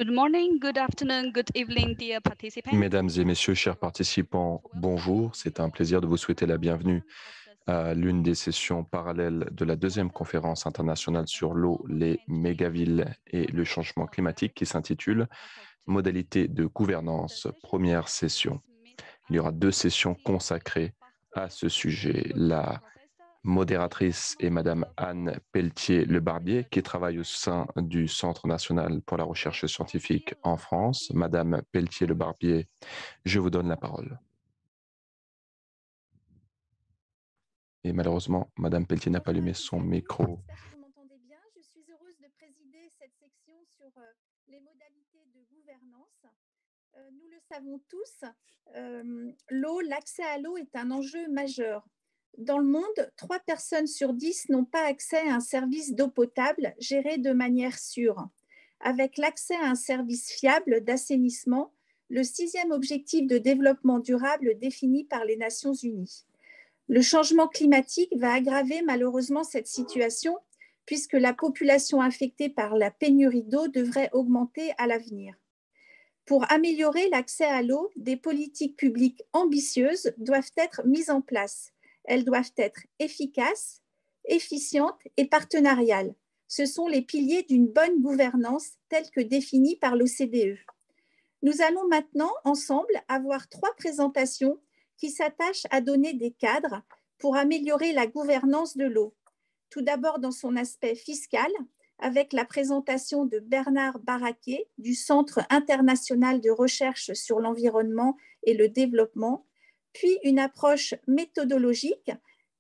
Good morning, good afternoon, good evening, dear participants. Mesdames et messieurs, chers participants, bonjour. C'est un plaisir de vous souhaiter la bienvenue à l'une des sessions parallèles de la deuxième conférence internationale sur l'eau, les mégavilles et le changement climatique qui s'intitule Modalités de gouvernance, première session. Il y aura deux sessions consacrées à ce sujet. La modératrice est Madame Anne Pelletier-Le Barbier, qui travaille au sein du Centre national pour la recherche scientifique en France. Madame Pelletier-Le Barbier, je vous donne la parole. Et malheureusement, Madame Pelletier n'a pas allumé son micro. J'espère que vous m'entendez bien. Je suis heureuse de présider cette section sur les modalités de gouvernance. Nous le savons tous, l'eau, l'accès à l'eau est un enjeu majeur. Dans le monde, 3 personnes sur 10 n'ont pas accès à un service d'eau potable géré de manière sûre. Avec l'accès à un service fiable d'assainissement, le 6e objectif de développement durable défini par les Nations Unies. Le changement climatique va aggraver malheureusement cette situation puisque la population affectée par la pénurie d'eau devrait augmenter à l'avenir. Pour améliorer l'accès à l'eau, des politiques publiques ambitieuses doivent être mises en place. Elles doivent être efficaces, efficientes et partenariales. Ce sont les piliers d'une bonne gouvernance telle que définie par l'OCDE. Nous allons maintenant ensemble avoir 3 présentations qui s'attachent à donner des cadres pour améliorer la gouvernance de l'eau. Tout d'abord dans son aspect fiscal, avec la présentation de Bernard Baraquet du Centre international de recherche sur l'environnement et le développement, puis une approche méthodologique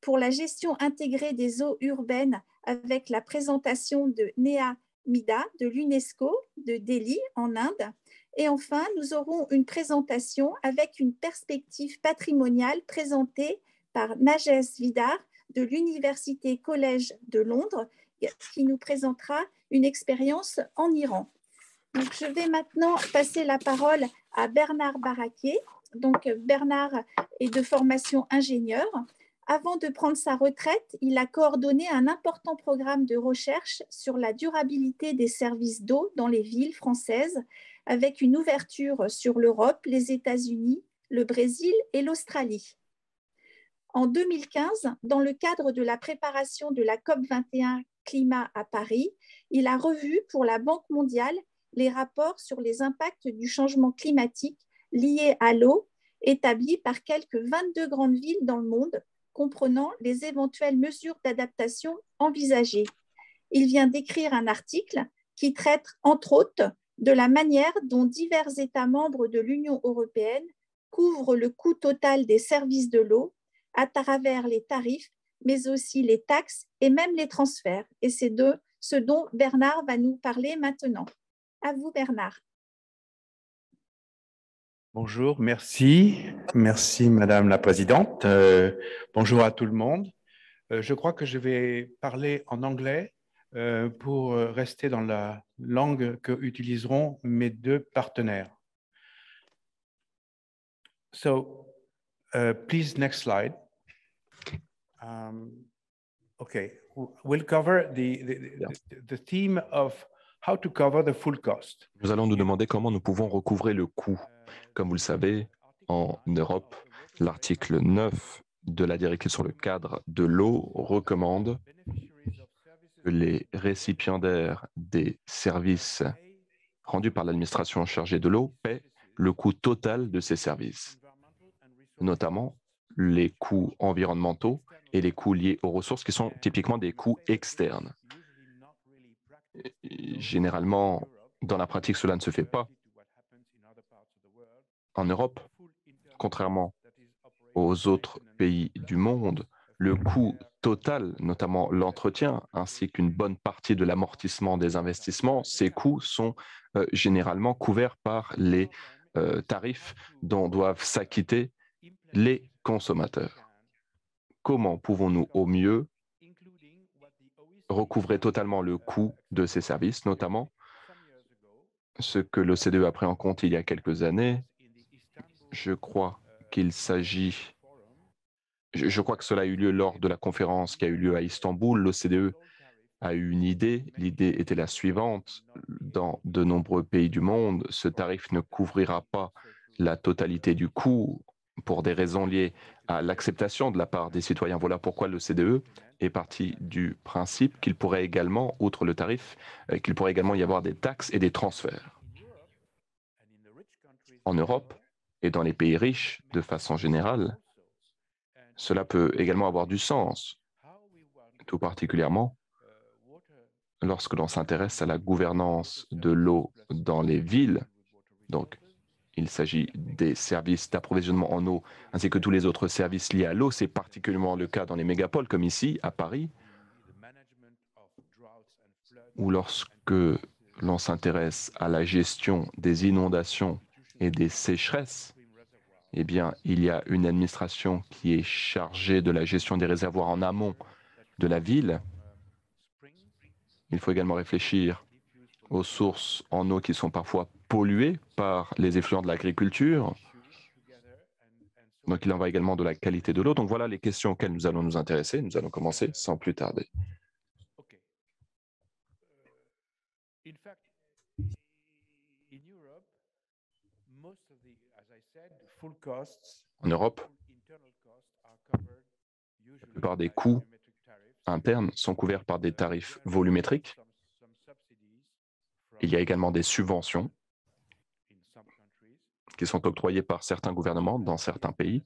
pour la gestion intégrée des eaux urbaines avec la présentation de Neha Midha de l'UNESCO de Delhi en Inde. Et enfin, nous aurons une présentation avec une perspective patrimoniale présentée par Nages Vidar de l'Université Collège de Londres, qui nous présentera une expérience en Iran. Donc, je vais maintenant passer la parole à Bernard Baraquet. Donc, Bernard est de formation ingénieur. Avant de prendre sa retraite, il a coordonné un important programme de recherche sur la durabilité des services d'eau dans les villes françaises, avec une ouverture sur l'Europe, les États-Unis, le Brésil et l'Australie. En 2015, dans le cadre de la préparation de la COP21 climat à Paris, il a revu pour la Banque mondiale les rapports sur les impacts du changement climatique liés à l'eau établis par quelques 22 grandes villes dans le monde, comprenant les éventuelles mesures d'adaptation envisagées. Il vient d'écrire un article qui traite, entre autres, de la manière dont divers États membres de l'Union européenne couvrent le coût total des services de l'eau à travers les tarifs, mais aussi les taxes et même les transferts. Et c'est de ce dont Bernard va nous parler maintenant. À vous, Bernard. Bonjour, merci. Merci, Madame la Présidente. Bonjour à tout le monde. Je crois que je vais parler en anglais pour rester dans la langue que utiliseront mes deux partenaires. So, please, next slide. Okay, we'll cover the theme of how to cover the full cost. Nous allons nous demander comment nous pouvons recouvrer le coût. Comme vous le savez, en Europe, l'article 9 de la directive sur le cadre de l'eau recommande que les récipiendaires des services rendus par l'administration chargée de l'eau paient le coût total de ces services, notamment les coûts environnementaux et les coûts liés aux ressources qui sont typiquement des coûts externes. Généralement, dans la pratique, cela ne se fait pas. En Europe, contrairement aux autres pays du monde, le coût total, notamment l'entretien, ainsi qu'une bonne partie de l'amortissement des investissements, ces coûts sont généralement couverts par les tarifs dont doivent s'acquitter les consommateurs. Comment pouvons-nous au mieux recouvrer totalement le coût de ces services, notamment ce que l'OCDE a pris en compte il y a quelques années? Je crois qu'il s'agit... Je crois que cela a eu lieu lors de la conférence qui a eu lieu à Istanbul. L'OCDE a eu une idée. L'idée était la suivante. Dans de nombreux pays du monde, ce tarif ne couvrira pas la totalité du coût pour des raisons liées à l'acceptation de la part des citoyens. Voilà pourquoi l'OCDE est parti du principe qu'il pourrait également, outre le tarif, qu'il pourrait également y avoir des taxes et des transferts. En Europe et dans les pays riches, de façon générale, cela peut également avoir du sens, tout particulièrement lorsque l'on s'intéresse à la gouvernance de l'eau dans les villes. Donc, il s'agit des services d'approvisionnement en eau ainsi que tous les autres services liés à l'eau. C'est particulièrement le cas dans les mégapoles comme ici, à Paris, où lorsque l'on s'intéresse à la gestion des inondations et des sécheresses, eh bien, il y a une administration qui est chargée de la gestion des réservoirs en amont de la ville. Il faut également réfléchir aux sources en eau qui sont parfois polluées par les effluents de l'agriculture. Donc, il en va également de la qualité de l'eau. Donc, voilà les questions auxquelles nous allons nous intéresser. Nous allons commencer sans plus tarder. En Europe, la plupart des coûts internes sont couverts par des tarifs volumétriques. Il y a également des subventions qui sont octroyées par certains gouvernements dans certains pays.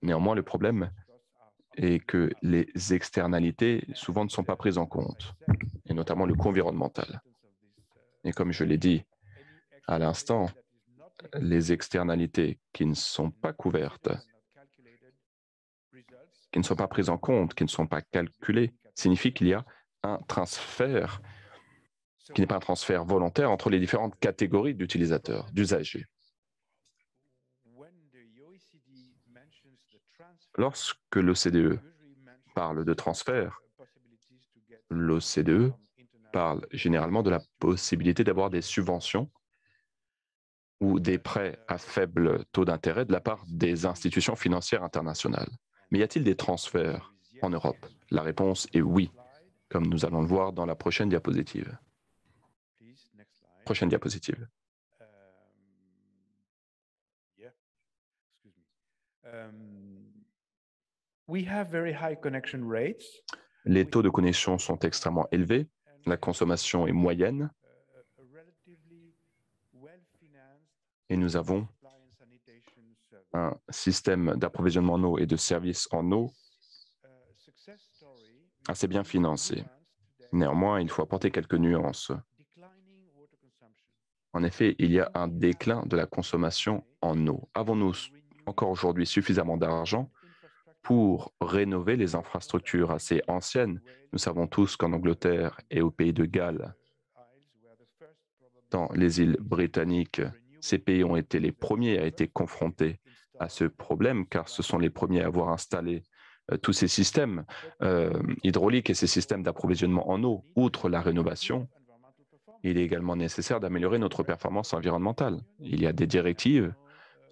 Néanmoins, le problème est que les externalités souvent ne sont pas prises en compte, et notamment le coût environnemental. Et comme je l'ai dit à l'instant, les externalités qui ne sont pas couvertes, qui ne sont pas prises en compte, qui ne sont pas calculées, signifie qu'il y a un transfert qui n'est pas un transfert volontaire entre les différentes catégories d'utilisateurs, d'usagers. Lorsque l'OCDE parle de transfert, l'OCDE parle généralement de la possibilité d'avoir des subventions ou des prêts à faible taux d'intérêt de la part des institutions financières internationales. Mais y a-t-il des transferts en Europe? La réponse est oui, comme nous allons le voir dans la prochaine diapositive. Prochaine diapositive. Les taux de connexion sont extrêmement élevés, la consommation est moyenne et nous avons un système d'approvisionnement en eau et de services en eau assez bien financé. Néanmoins, il faut apporter quelques nuances. En effet, il y a un déclin de la consommation en eau. Avons-nous encore aujourd'hui suffisamment d'argent pour rénover les infrastructures assez anciennes? Nous savons tous qu'en Angleterre et au pays de Galles, dans les îles britanniques, ces pays ont été les premiers à être confrontés à ce problème, car ce sont les premiers à avoir installé tous ces systèmes hydrauliques et ces systèmes d'approvisionnement en eau. Outre la rénovation, il est également nécessaire d'améliorer notre performance environnementale. Il y a des directives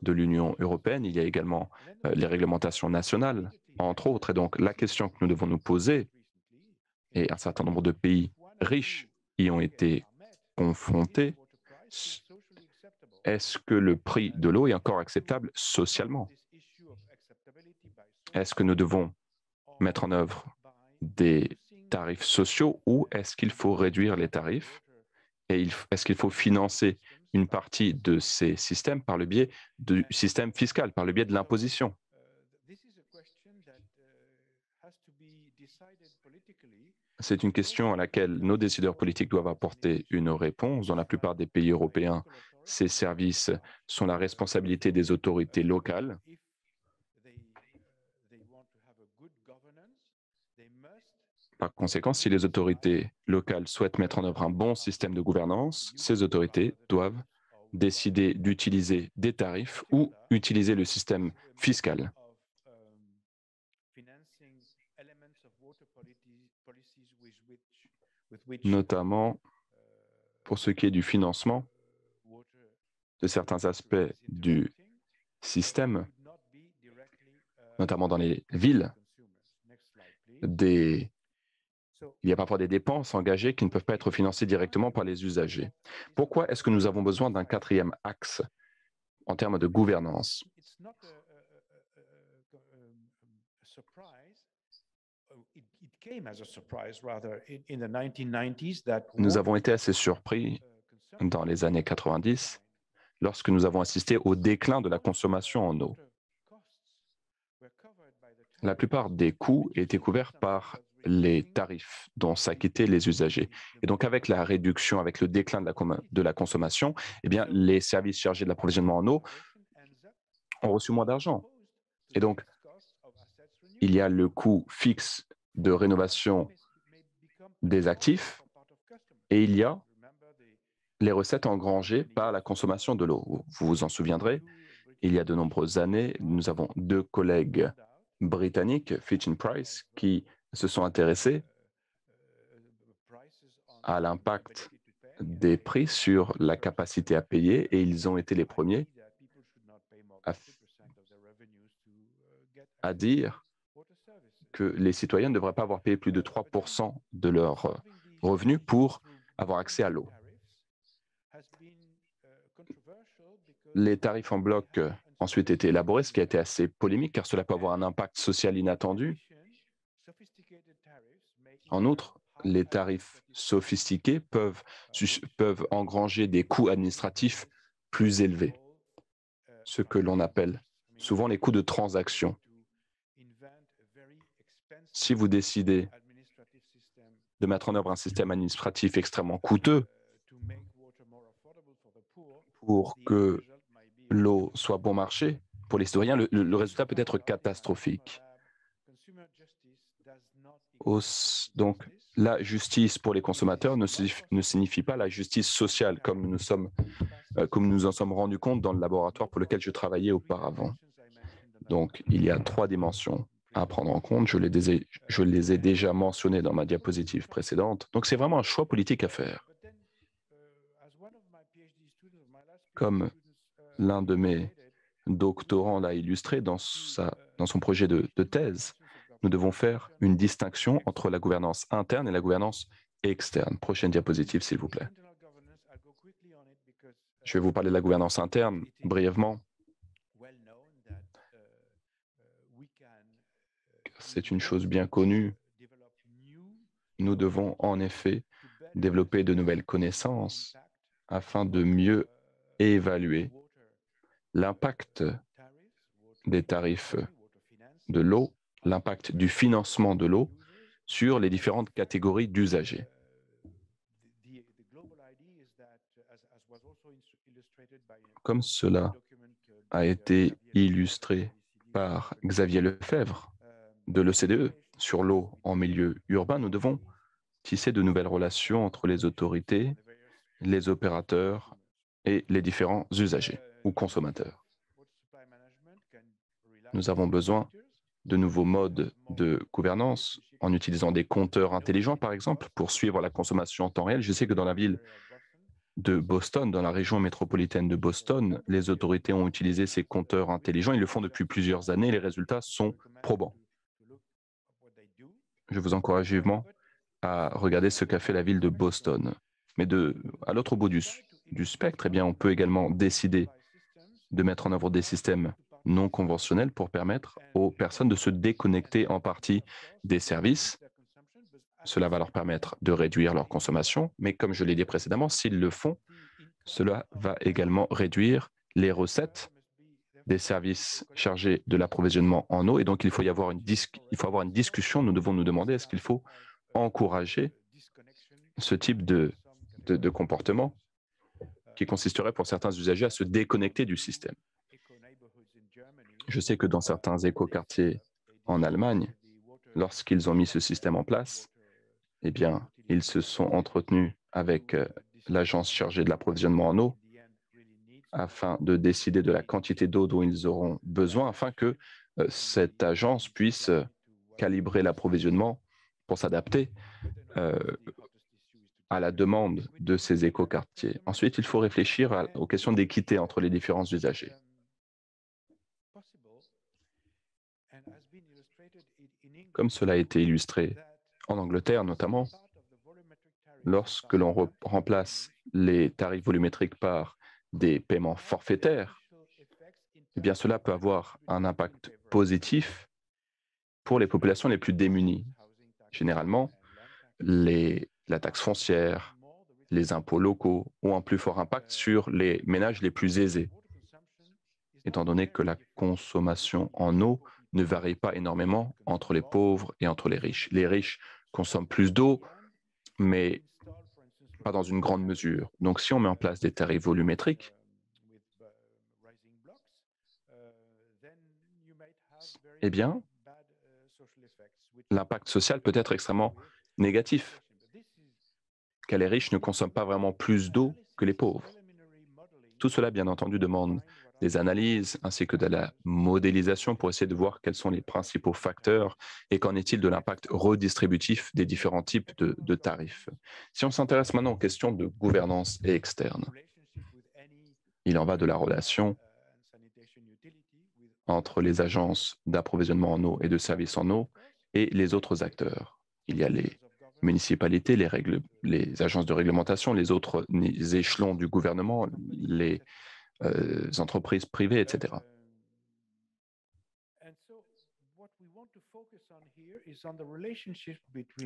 de l'Union européenne, il y a également les réglementations nationales, entre autres. Et donc, la question que nous devons nous poser, et un certain nombre de pays riches y ont été confrontés, est-ce que le prix de l'eau est encore acceptable socialement? Est-ce que nous devons mettre en œuvre des tarifs sociaux ou est-ce qu'il faut réduire les tarifs? Et est-ce qu'il faut financer une partie de ces systèmes par le biais du système fiscal, par le biais de l'imposition? C'est une question à laquelle nos décideurs politiques doivent apporter une réponse. Dans la plupart des pays européens, ces services sont la responsabilité des autorités locales. Par conséquent, si les autorités locales souhaitent mettre en œuvre un bon système de gouvernance, ces autorités doivent décider d'utiliser des tarifs ou utiliser le système fiscal. Notamment pour ce qui est du financement de certains aspects du système, notamment dans les villes, des Il y a parfois des dépenses engagées qui ne peuvent pas être financées directement par les usagers. Pourquoi est-ce que nous avons besoin d'un quatrième axe en termes de gouvernance? Nous avons été assez surpris dans les années 90 lorsque nous avons assisté au déclin de la consommation en eau. La plupart des coûts étaient couverts par les tarifs dont s'acquittaient les usagers. Et donc, avec la réduction, avec le déclin de la consommation, eh bien, les services chargés de l'approvisionnement en eau ont reçu moins d'argent. Et donc, il y a le coût fixe de rénovation des actifs et il y a les recettes engrangées par la consommation de l'eau. Vous vous en souviendrez, il y a de nombreuses années, nous avons deux collègues britanniques, Fitch et Price, qui se sont intéressés à l'impact des prix sur la capacité à payer et ils ont été les premiers à dire que les citoyens ne devraient pas avoir payé plus de 3% de leurs revenus pour avoir accès à l'eau. Les tarifs en bloc ensuite été élaborés, ce qui a été assez polémique car cela peut avoir un impact social inattendu. En outre, les tarifs sophistiqués peuvent engranger des coûts administratifs plus élevés, ce que l'on appelle souvent les coûts de transaction. Si vous décidez de mettre en œuvre un système administratif extrêmement coûteux pour que l'eau soit bon marché, pour les citoyens, le résultat peut être catastrophique. Donc, la justice pour les consommateurs ne signifie pas la justice sociale, comme nous en sommes rendus compte dans le laboratoire pour lequel je travaillais auparavant. Donc, il y a trois dimensions à prendre en compte. Je les ai déjà mentionnées dans ma diapositive précédente. Donc, c'est vraiment un choix politique à faire. Comme l'un de mes doctorants l'a illustré dans son projet de thèse, nous devons faire une distinction entre la gouvernance interne et la gouvernance externe. Prochaine diapositive, s'il vous plaît. Je vais vous parler de la gouvernance interne brièvement. C'est une chose bien connue. Nous devons en effet développer de nouvelles connaissances afin de mieux évaluer l'impact des tarifs de l'eau, l'impact du financement de l'eau sur les différentes catégories d'usagers. Comme cela a été illustré par Xavier Lefebvre de l'OCDE sur l'eau en milieu urbain, nous devons tisser de nouvelles relations entre les autorités, les opérateurs et les différents usagers ou consommateurs. Nous avons besoin de nouveaux modes de gouvernance en utilisant des compteurs intelligents, par exemple, pour suivre la consommation en temps réel. Je sais que dans la ville de Boston, dans la région métropolitaine de Boston, les autorités ont utilisé ces compteurs intelligents. Ils le font depuis plusieurs années. Les résultats sont probants. Je vous encourage vivement à regarder ce qu'a fait la ville de Boston. Mais à l'autre bout du spectre, eh bien, on peut également décider de mettre en œuvre des systèmes non conventionnels pour permettre aux personnes de se déconnecter en partie des services. Cela va leur permettre de réduire leur consommation, mais comme je l'ai dit précédemment, s'ils le font, cela va également réduire les recettes des services chargés de l'approvisionnement en eau. Et donc, il faut avoir une discussion. Nous devons nous demander est-ce qu'il faut encourager ce type de comportement qui consisterait pour certains usagers à se déconnecter du système. Je sais que dans certains écoquartiers en Allemagne, lorsqu'ils ont mis ce système en place, eh bien, ils se sont entretenus avec l'agence chargée de l'approvisionnement en eau afin de décider de la quantité d'eau dont ils auront besoin, afin que cette agence puisse calibrer l'approvisionnement pour s'adapter à la demande de ces écoquartiers. Ensuite, il faut réfléchir aux questions d'équité entre les différents usagers. Comme cela a été illustré En Angleterre notamment, lorsque l'on remplace les tarifs volumétriques par des paiements forfaitaires, eh bien cela peut avoir un impact positif pour les populations les plus démunies. Généralement, la taxe foncière, les impôts locaux ont un plus fort impact sur les ménages les plus aisés, étant donné que la consommation en eau ne varie pas énormément entre les pauvres et entre les riches. Les riches consomment plus d'eau, mais pas dans une grande mesure. Donc, si on met en place des tarifs volumétriques, eh bien, l'impact social peut être extrêmement négatif, car les riches ne consomment pas vraiment plus d'eau que les pauvres. Tout cela, bien entendu, demande des analyses ainsi que de la modélisation pour essayer de voir quels sont les principaux facteurs et qu'en est-il de l'impact redistributif des différents types de tarifs. Si on s'intéresse maintenant aux questions de gouvernance et externe, il en va de la relation entre les agences d'approvisionnement en eau et de services en eau et les autres acteurs. Il y a les municipalités, les agences de réglementation, les autres échelons du gouvernement, les entreprises privées, etc.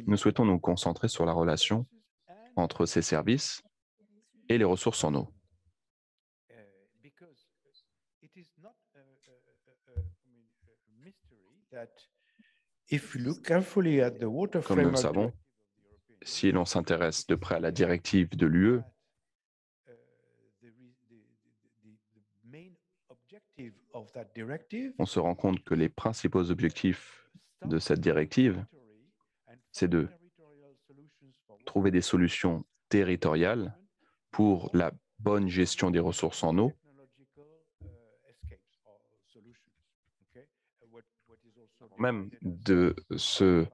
Nous souhaitons nous concentrer sur la relation entre ces services et les ressources en eau. Comme nous le savons, si l'on s'intéresse de près à la directive de l'UE, on se rend compte que les principaux objectifs de cette directive, c'est de trouver des solutions territoriales pour la bonne gestion des ressources en eau, même de se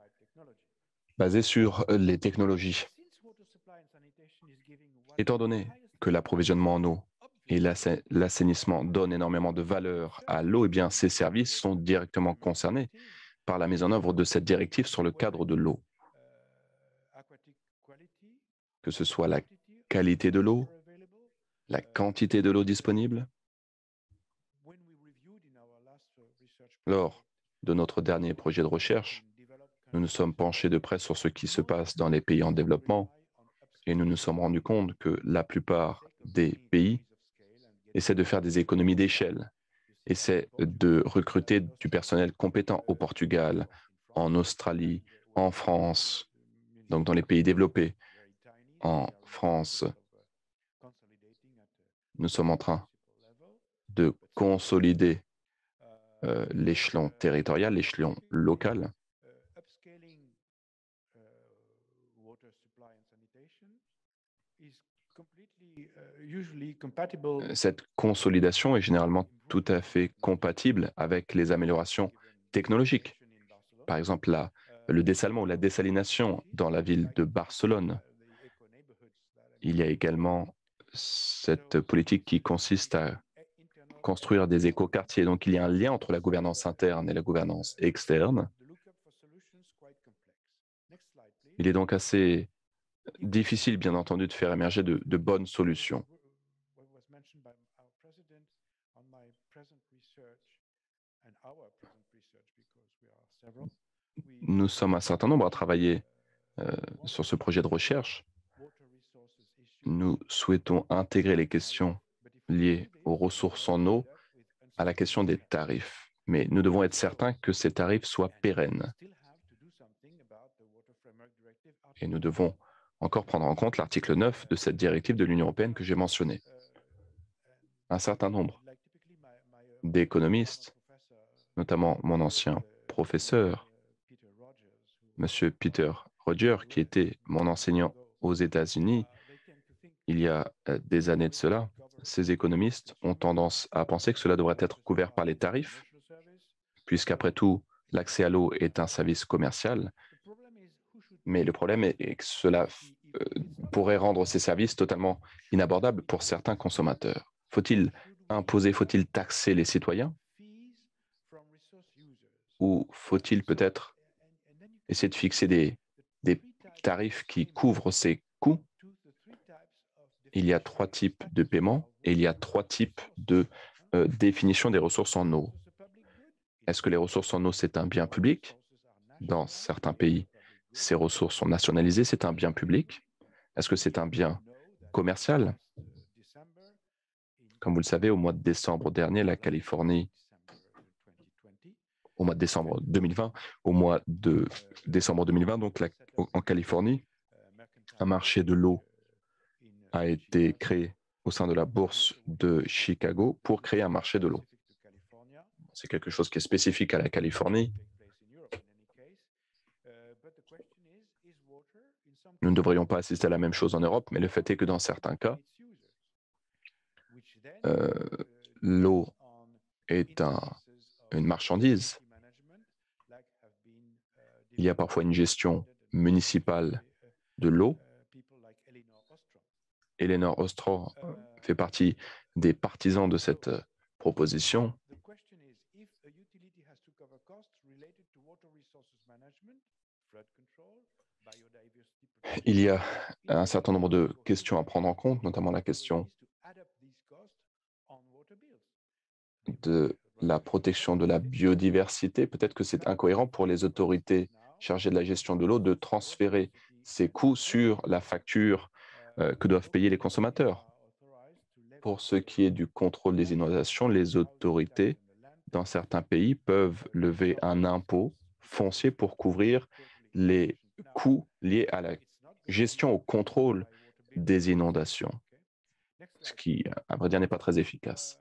baser sur les technologies. Étant donné que l'approvisionnement en eau et l'assainissement donnent énormément de valeur à l'eau, eh bien, ces services sont directement concernés par la mise en œuvre de cette directive sur le cadre de l'eau. Que ce soit la qualité de l'eau, la quantité de l'eau disponible. Lors de notre dernier projet de recherche, nous nous sommes penchés de près sur ce qui se passe dans les pays en développement et nous nous sommes rendus compte que la plupart des pays essaient de faire des économies d'échelle, essaient de recruter du personnel compétent au Portugal, en Australie, en France, donc dans les pays développés. En France, nous sommes en train de consolider l'échelon territorial, l'échelon local. Cette consolidation est généralement tout à fait compatible avec les améliorations technologiques. Par exemple, le dessalement ou la dessalination dans la ville de Barcelone. Il y a également cette politique qui consiste à construire des écoquartiers. Donc, il y a un lien entre la gouvernance interne et la gouvernance externe. Il est donc assez difficile, bien entendu, de faire émerger de bonnes solutions. Nous sommes un certain nombre à travailler sur ce projet de recherche. Nous souhaitons intégrer les questions liées aux ressources en eau à la question des tarifs. Mais nous devons être certains que ces tarifs soient pérennes. Et nous devons encore prendre en compte l'article 9 de cette directive de l'Union européenne que j'ai mentionné. Un certain nombre d'économistes, notamment mon ancien professeur, M. Peter Rogers, qui était mon enseignant aux États-Unis, il y a des années de cela, ces économistes ont tendance à penser que cela devrait être couvert par les tarifs, puisqu'après tout, l'accès à l'eau est un service commercial. Mais le problème est que cela pourrait rendre ces services totalement inabordables pour certains consommateurs. Faut-il imposer, faut-il taxer les citoyens? Ou faut-il peut-être essayer de fixer des des tarifs qui couvrent ces coûts, il y a 3 types de paiements et il y a 3 types de définition des ressources en eau. Est-ce que les ressources en eau, c'est un bien public? Dans certains pays, ces ressources sont nationalisées, c'est un bien public. Est-ce que c'est un bien commercial? Comme vous le savez, au mois de décembre dernier, la Californie, au mois de décembre 2020, au mois de décembre 2020, donc en Californie, un marché de l'eau a été créé au sein de la bourse de Chicago pour créer un marché de l'eau. C'est quelque chose qui est spécifique à la Californie. Nous ne devrions pas assister à la même chose en Europe, mais le fait est que dans certains cas, l'eau est une marchandise. Il y a parfois une gestion municipale de l'eau. Eleanor Ostro fait partie des partisans de cette proposition. Il y a un certain nombre de questions à prendre en compte, notamment la question de la protection de la biodiversité. Peut-être que c'est incohérent pour les autorités chargées de la gestion de l'eau de transférer ces coûts sur la facture que doivent payer les consommateurs. Pour ce qui est du contrôle des inondations, les autorités dans certains pays peuvent lever un impôt foncier pour couvrir les coûts liés à la gestion au contrôle des inondations, ce qui, à vrai dire, n'est pas très efficace.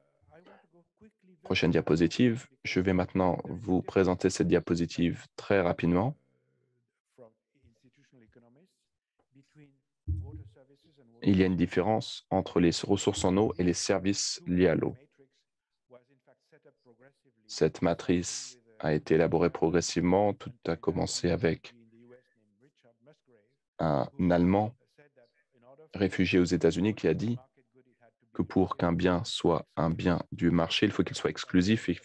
Prochaine diapositive. Je vais maintenant vous présenter cette diapositive très rapidement. Il y a une différence entre les ressources en eau et les services liés à l'eau. Cette matrice a été élaborée progressivement. Tout a commencé avec un Allemand réfugié aux États-Unis qui a dit que pour qu'un bien soit un bien du marché, il faut qu'il soit exclusif et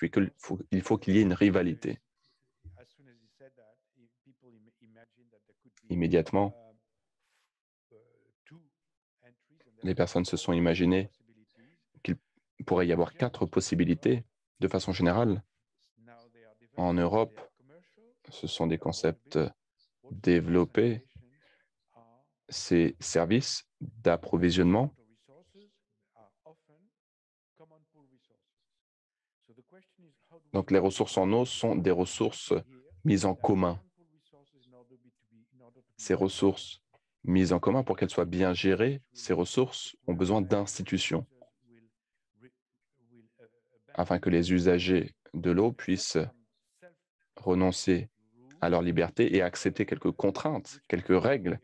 il faut qu'il y ait une rivalité. Immédiatement, les personnes se sont imaginées qu'il pourrait y avoir 4 possibilités. De façon générale, en Europe, ce sont des concepts développés. Ces services d'approvisionnement donc les ressources en eau sont des ressources mises en commun. Ces ressources mises en commun, pour qu'elles soient bien gérées, ces ressources ont besoin d'institutions afin que les usagers de l'eau puissent renoncer à leur liberté et accepter quelques contraintes, quelques règles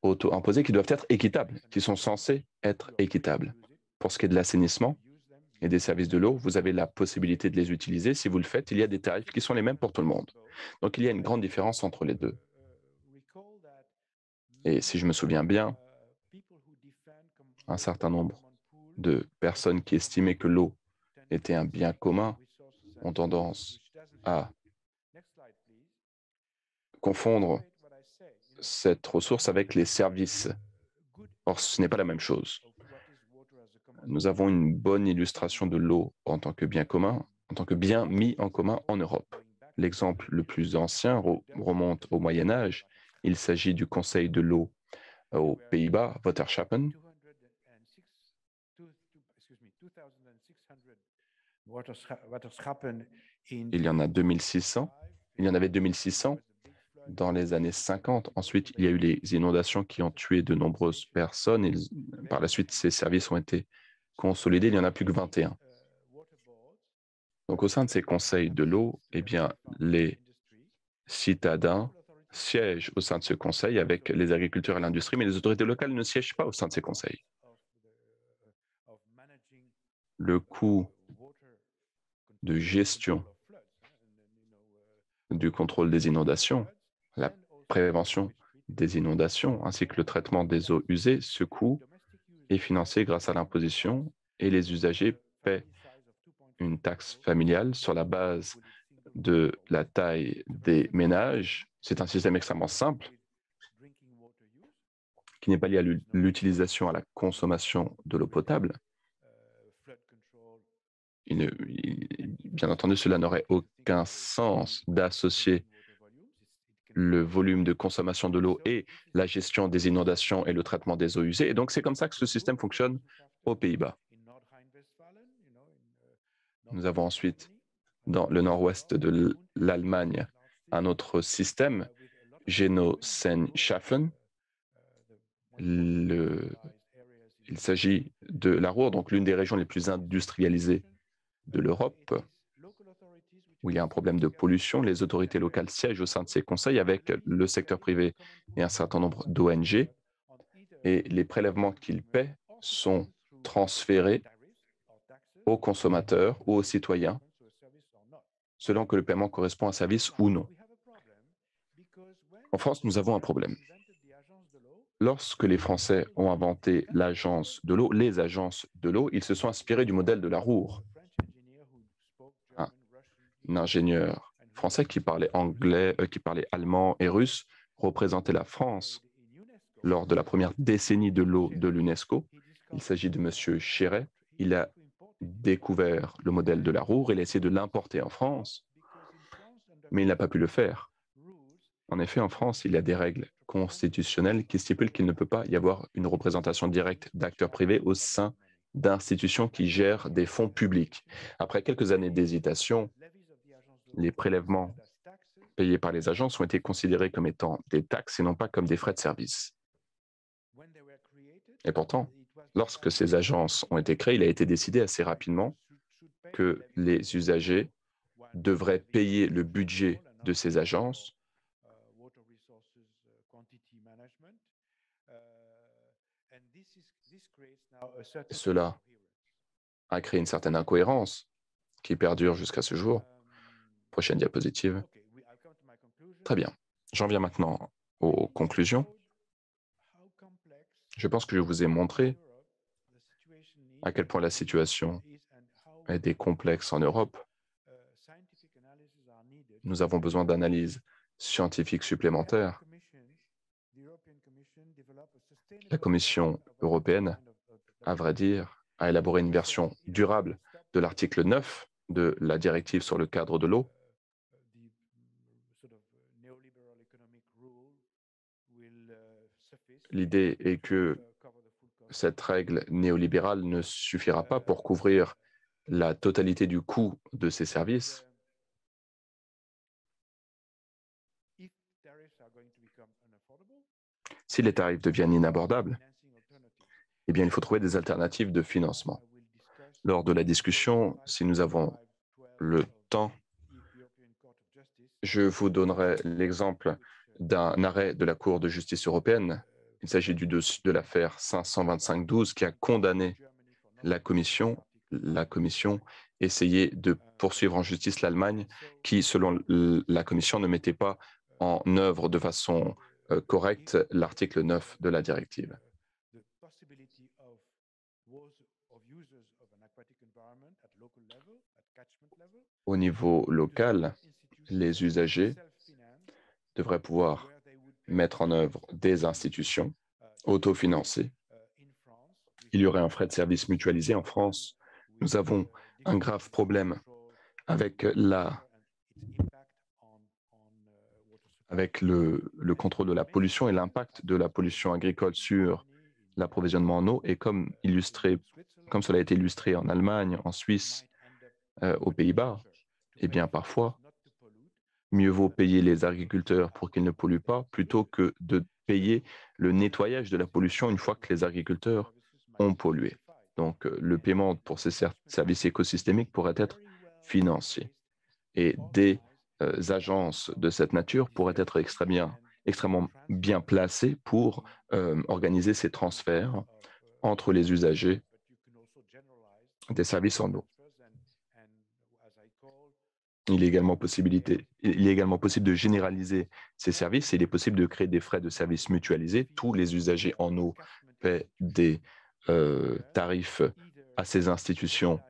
auto-imposées qui doivent être équitables, qui sont censées être équitables. Pour ce qui est de l'assainissement et des services de l'eau, vous avez la possibilité de les utiliser. Si vous le faites, il y a des tarifs qui sont les mêmes pour tout le monde. Donc, il y a une grande différence entre les deux. Et si je me souviens bien, un certain nombre de personnes qui estimaient que l'eau était un bien commun ont tendance à confondre cette ressource avec les services. Or, ce n'est pas la même chose. Nous avons une bonne illustration de l'eau en tant que bien commun, en tant que bien mis en commun en Europe. L'exemple le plus ancien remonte au Moyen Âge. Il s'agit du Conseil de l'eau aux Pays-Bas, Waterschappen. Il y en a 2600. Il y en avait 2600 dans les années 50. Ensuite, il y a eu les inondations qui ont tué de nombreuses personnes. Par la suite, ces services ont été consolidés. Il n'y en a plus que 21. Donc, au sein de ces conseils de l'eau, eh bien, les citadins siègent au sein de ce conseil avec les agriculteurs et l'industrie, mais les autorités locales ne siègent pas au sein de ces conseils. Le coût de gestion du contrôle des inondations, la prévention des inondations, ainsi que le traitement des eaux usées, ce coût est financé grâce à l'imposition et les usagers paient une taxe familiale sur la base de la taille des ménages. C'est un système extrêmement simple. qui n'est pas lié à l'utilisation, à la consommation de l'eau potable, bien entendu, cela n'aurait aucun sens d'associer le volume de consommation de l'eau et la gestion des inondations et le traitement des eaux usées. Et donc, c'est comme ça que ce système fonctionne aux Pays-Bas. Nous avons ensuite, dans le nord-ouest de l'Allemagne, un autre système, Genossenschaffen. Il s'agit de la Ruhr, donc l'une des régions les plus industrialisées de l'Europe, où il y a un problème de pollution. Les autorités locales siègent au sein de ces conseils avec le secteur privé et un certain nombre d'ONG, et les prélèvements qu'ils paient sont transférés aux consommateurs ou aux citoyens, selon que le paiement correspond à un service ou non. En France, nous avons un problème. Lorsque les Français ont inventé l'agence de l'eau, les agences de l'eau, ils se sont inspirés du modèle de la Ruhr. Un ingénieur français qui parlait anglais, qui parlait allemand et russe, représentait la France lors de la première décennie de l'eau de l'UNESCO. Il s'agit de M. Chéret. Il a découvert le modèle de la Ruhr, il a essayé de l'importer en France, mais il n'a pas pu le faire. En effet, en France, il y a des règles constitutionnelles qui stipulent qu'il ne peut pas y avoir une représentation directe d'acteurs privés au sein d'institutions qui gèrent des fonds publics. Après quelques années d'hésitation, les prélèvements payés par les agences ont été considérés comme étant des taxes et non pas comme des frais de service. Et pourtant, lorsque ces agences ont été créées, il a été décidé assez rapidement que les usagers devraient payer le budget de ces agences. Cela a créé une certaine incohérence qui perdure jusqu'à ce jour. Prochaine diapositive. Très bien. J'en viens maintenant aux conclusions. Je pense que je vous ai montré à quel point la situation est complexe en Europe. Nous avons besoin d'analyses scientifiques supplémentaires. La Commission européenne, à vrai dire, a élaboré une version durable de l'article 9 de la directive sur le cadre de l'eau. L'idée est que cette règle néolibérale ne suffira pas pour couvrir la totalité du coût de ces services. Si les tarifs deviennent inabordables, eh bien, il faut trouver des alternatives de financement. Lors de la discussion, si nous avons le temps, je vous donnerai l'exemple d'un arrêt de la Cour de justice européenne. Il s'agit de l'affaire 525/12 qui a condamné la Commission. La Commission essayait de poursuivre en justice l'Allemagne qui, selon la Commission, ne mettait pas en œuvre de façon correcte l'article 9 de la directive. Au niveau local, les usagers devraient pouvoir mettre en œuvre des institutions autofinancées. Il y aurait un frais de service mutualisé en France. Nous avons un grave problème avec le contrôle de la pollution et l'impact de la pollution agricole sur l'approvisionnement en eau. Et comme cela a été illustré en Allemagne, en Suisse, aux Pays-Bas, eh bien parfois, mieux vaut payer les agriculteurs pour qu'ils ne polluent pas plutôt que de payer le nettoyage de la pollution une fois que les agriculteurs ont pollué. Donc, le paiement pour ces services écosystémiques pourrait être financier. Et des agences de cette nature pourraient être extrêmement bien placées pour organiser ces transferts entre les usagers des services en eau. Il est également possible de généraliser ces services et il est possible de créer des frais de service mutualisés. Tous les usagers en eau paient des tarifs à ces institutions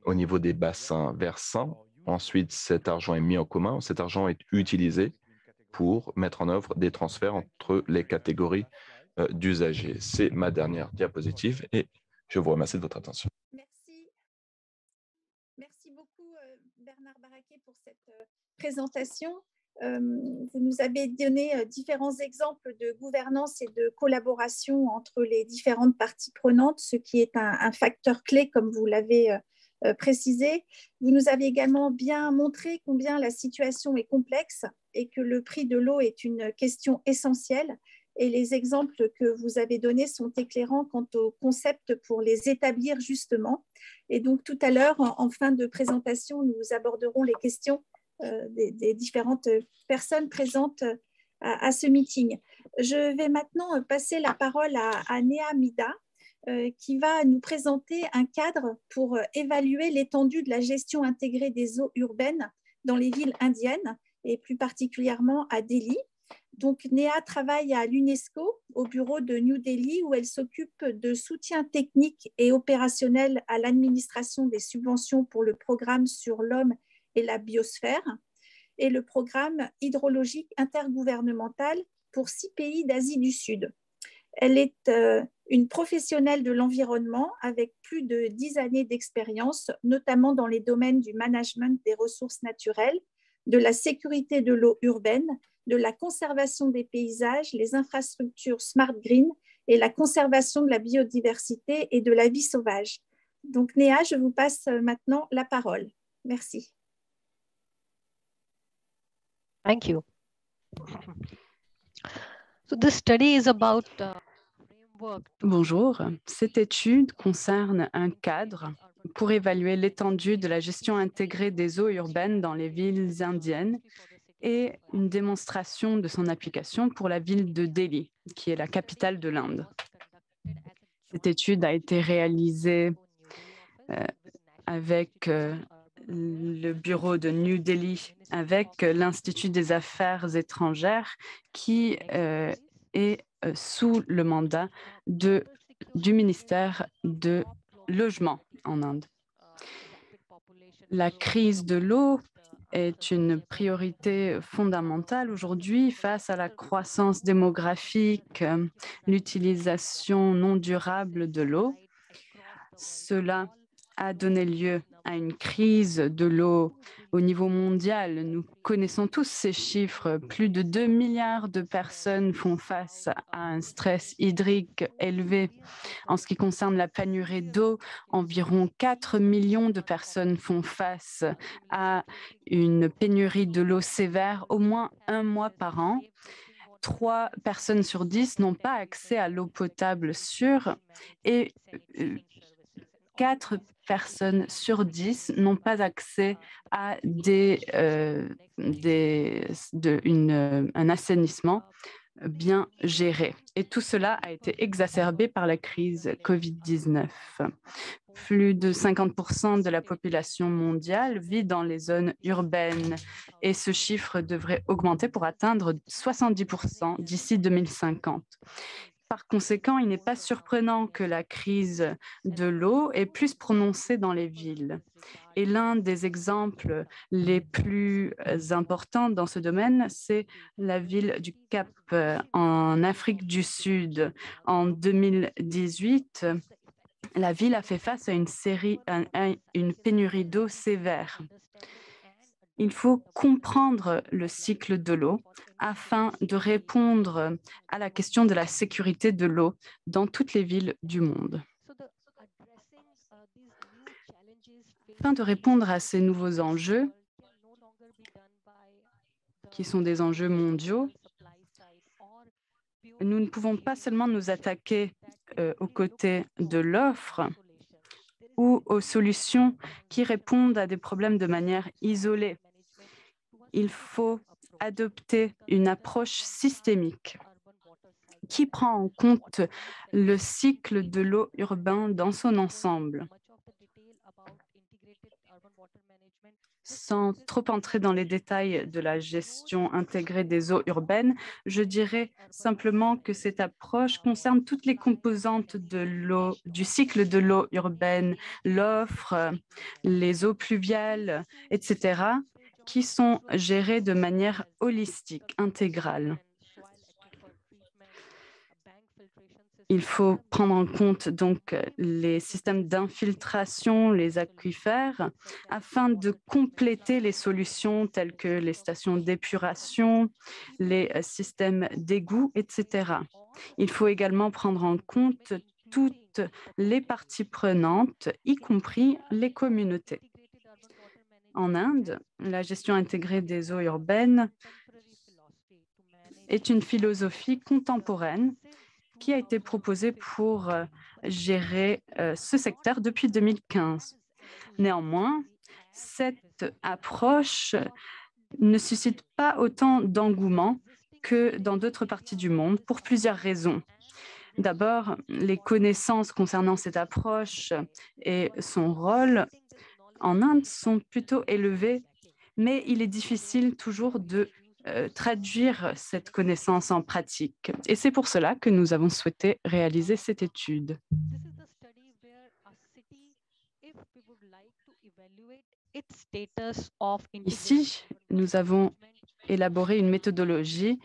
au niveau des bassins versants. Ensuite, cet argent est mis en commun. Cet argent est utilisé pour mettre en œuvre des transferts entre les catégories d'usagers. C'est ma dernière diapositive et je vous remercie de votre attention. Merci. Merci beaucoup, Bernard Baraquet, pour cette présentation. Vous nous avez donné différents exemples de gouvernance et de collaboration entre les différentes parties prenantes, ce qui est un facteur clé, comme vous l'avez précisé. Vous nous avez également bien montré combien la situation est complexe et que le prix de l'eau est une question essentielle. Et les exemples que vous avez donnés sont éclairants quant aux concepts pour les établir justement. Et donc, tout à l'heure, en fin de présentation, nous aborderons les questions des différentes personnes présentes à ce meeting. Je vais maintenant passer la parole à Néha Mida, qui va nous présenter un cadre pour évaluer l'étendue de la gestion intégrée des eaux urbaines dans les villes indiennes et plus particulièrement à Delhi. Donc, Néha travaille à l'UNESCO, au bureau de New Delhi, où elle s'occupe de soutien technique et opérationnel à l'administration des subventions pour le programme sur l'homme et la biosphère et le programme hydrologique intergouvernemental pour 6 pays d'Asie du Sud. Elle est une professionnelle de l'environnement avec plus de 10 années d'expérience, notamment dans les domaines du management des ressources naturelles, de la sécurité de l'eau urbaine, de la conservation des paysages, les infrastructures smart green et la conservation de la biodiversité et de la vie sauvage. Donc, Néha, je vous passe maintenant la parole. Merci. Thank you. So this study is about Bonjour, cette étude concerne un cadre pour évaluer l'étendue de la gestion intégrée des eaux urbaines dans les villes indiennes et une démonstration de son application pour la ville de Delhi, qui est la capitale de l'Inde. Cette étude a été réalisée avec le bureau de New Delhi, avec l'Institut des Affaires étrangères, qui est sous le mandat du ministère de Logement en Inde. La crise de l'eau est une priorité fondamentale aujourd'hui face à la croissance démographique, l'utilisation non durable de l'eau. Cela a donné lieu à une crise de l'eau au niveau mondial. Nous connaissons tous ces chiffres. Plus de 2 milliards de personnes font face à un stress hydrique élevé. En ce qui concerne la pénurie d'eau, environ 4 millions de personnes font face à une pénurie de l'eau sévère au moins un mois par an. 3 personnes sur 10 n'ont pas accès à l'eau potable sûre et 4 personnes sur 10 n'ont pas accès à un assainissement bien géré. Et tout cela a été exacerbé par la crise COVID-19. Plus de 50% de la population mondiale vit dans les zones urbaines et ce chiffre devrait augmenter pour atteindre 70% d'ici 2050. Par conséquent, il n'est pas surprenant que la crise de l'eau est plus prononcée dans les villes. Et l'un des exemples les plus importants dans ce domaine, c'est la ville du Cap en Afrique du Sud. En 2018, la ville a fait face à une pénurie d'eau sévère. Il faut comprendre le cycle de l'eau afin de répondre à la question de la sécurité de l'eau dans toutes les villes du monde. Afin de répondre à ces nouveaux enjeux, qui sont des enjeux mondiaux, nous ne pouvons pas seulement nous attaquer aux côtés de l'offre ou aux solutions qui répondent à des problèmes de manière isolée. Il faut adopter une approche systémique qui prend en compte le cycle de l'eau urbain dans son ensemble. Sans trop entrer dans les détails de la gestion intégrée des eaux urbaines, je dirais simplement que cette approche concerne toutes les composantes de l'eau, du cycle de l'eau urbaine, l'offre, les eaux pluviales, etc., qui sont gérées de manière holistique, intégrale. Il faut prendre en compte donc les systèmes d'infiltration, les aquifères, afin de compléter les solutions telles que les stations d'épuration, les systèmes d'égout, etc. Il faut également prendre en compte toutes les parties prenantes, y compris les communautés. En Inde, la gestion intégrée des eaux urbaines est une philosophie contemporaine qui a été proposée pour gérer ce secteur depuis 2015. Néanmoins, cette approche ne suscite pas autant d'engouement que dans d'autres parties du monde pour plusieurs raisons. D'abord, les connaissances concernant cette approche et son rôle en Inde sont plutôt élevées, mais il est difficile toujours de traduire cette connaissance en pratique. Et c'est pour cela que nous avons souhaité réaliser cette étude. Ici, nous avons élaboré une méthodologie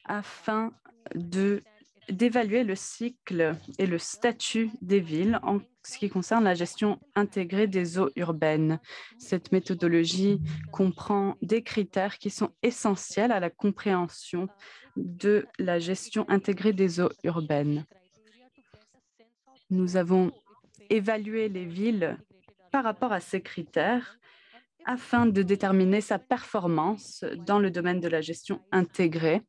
afin d'évaluer le cycle et le statut des villes en ce qui concerne la gestion intégrée des eaux urbaines. Cette méthodologie comprend des critères qui sont essentiels à la compréhension de la gestion intégrée des eaux urbaines. Nous avons évalué les villes par rapport à ces critères afin de déterminer sa performance dans le domaine de la gestion intégrée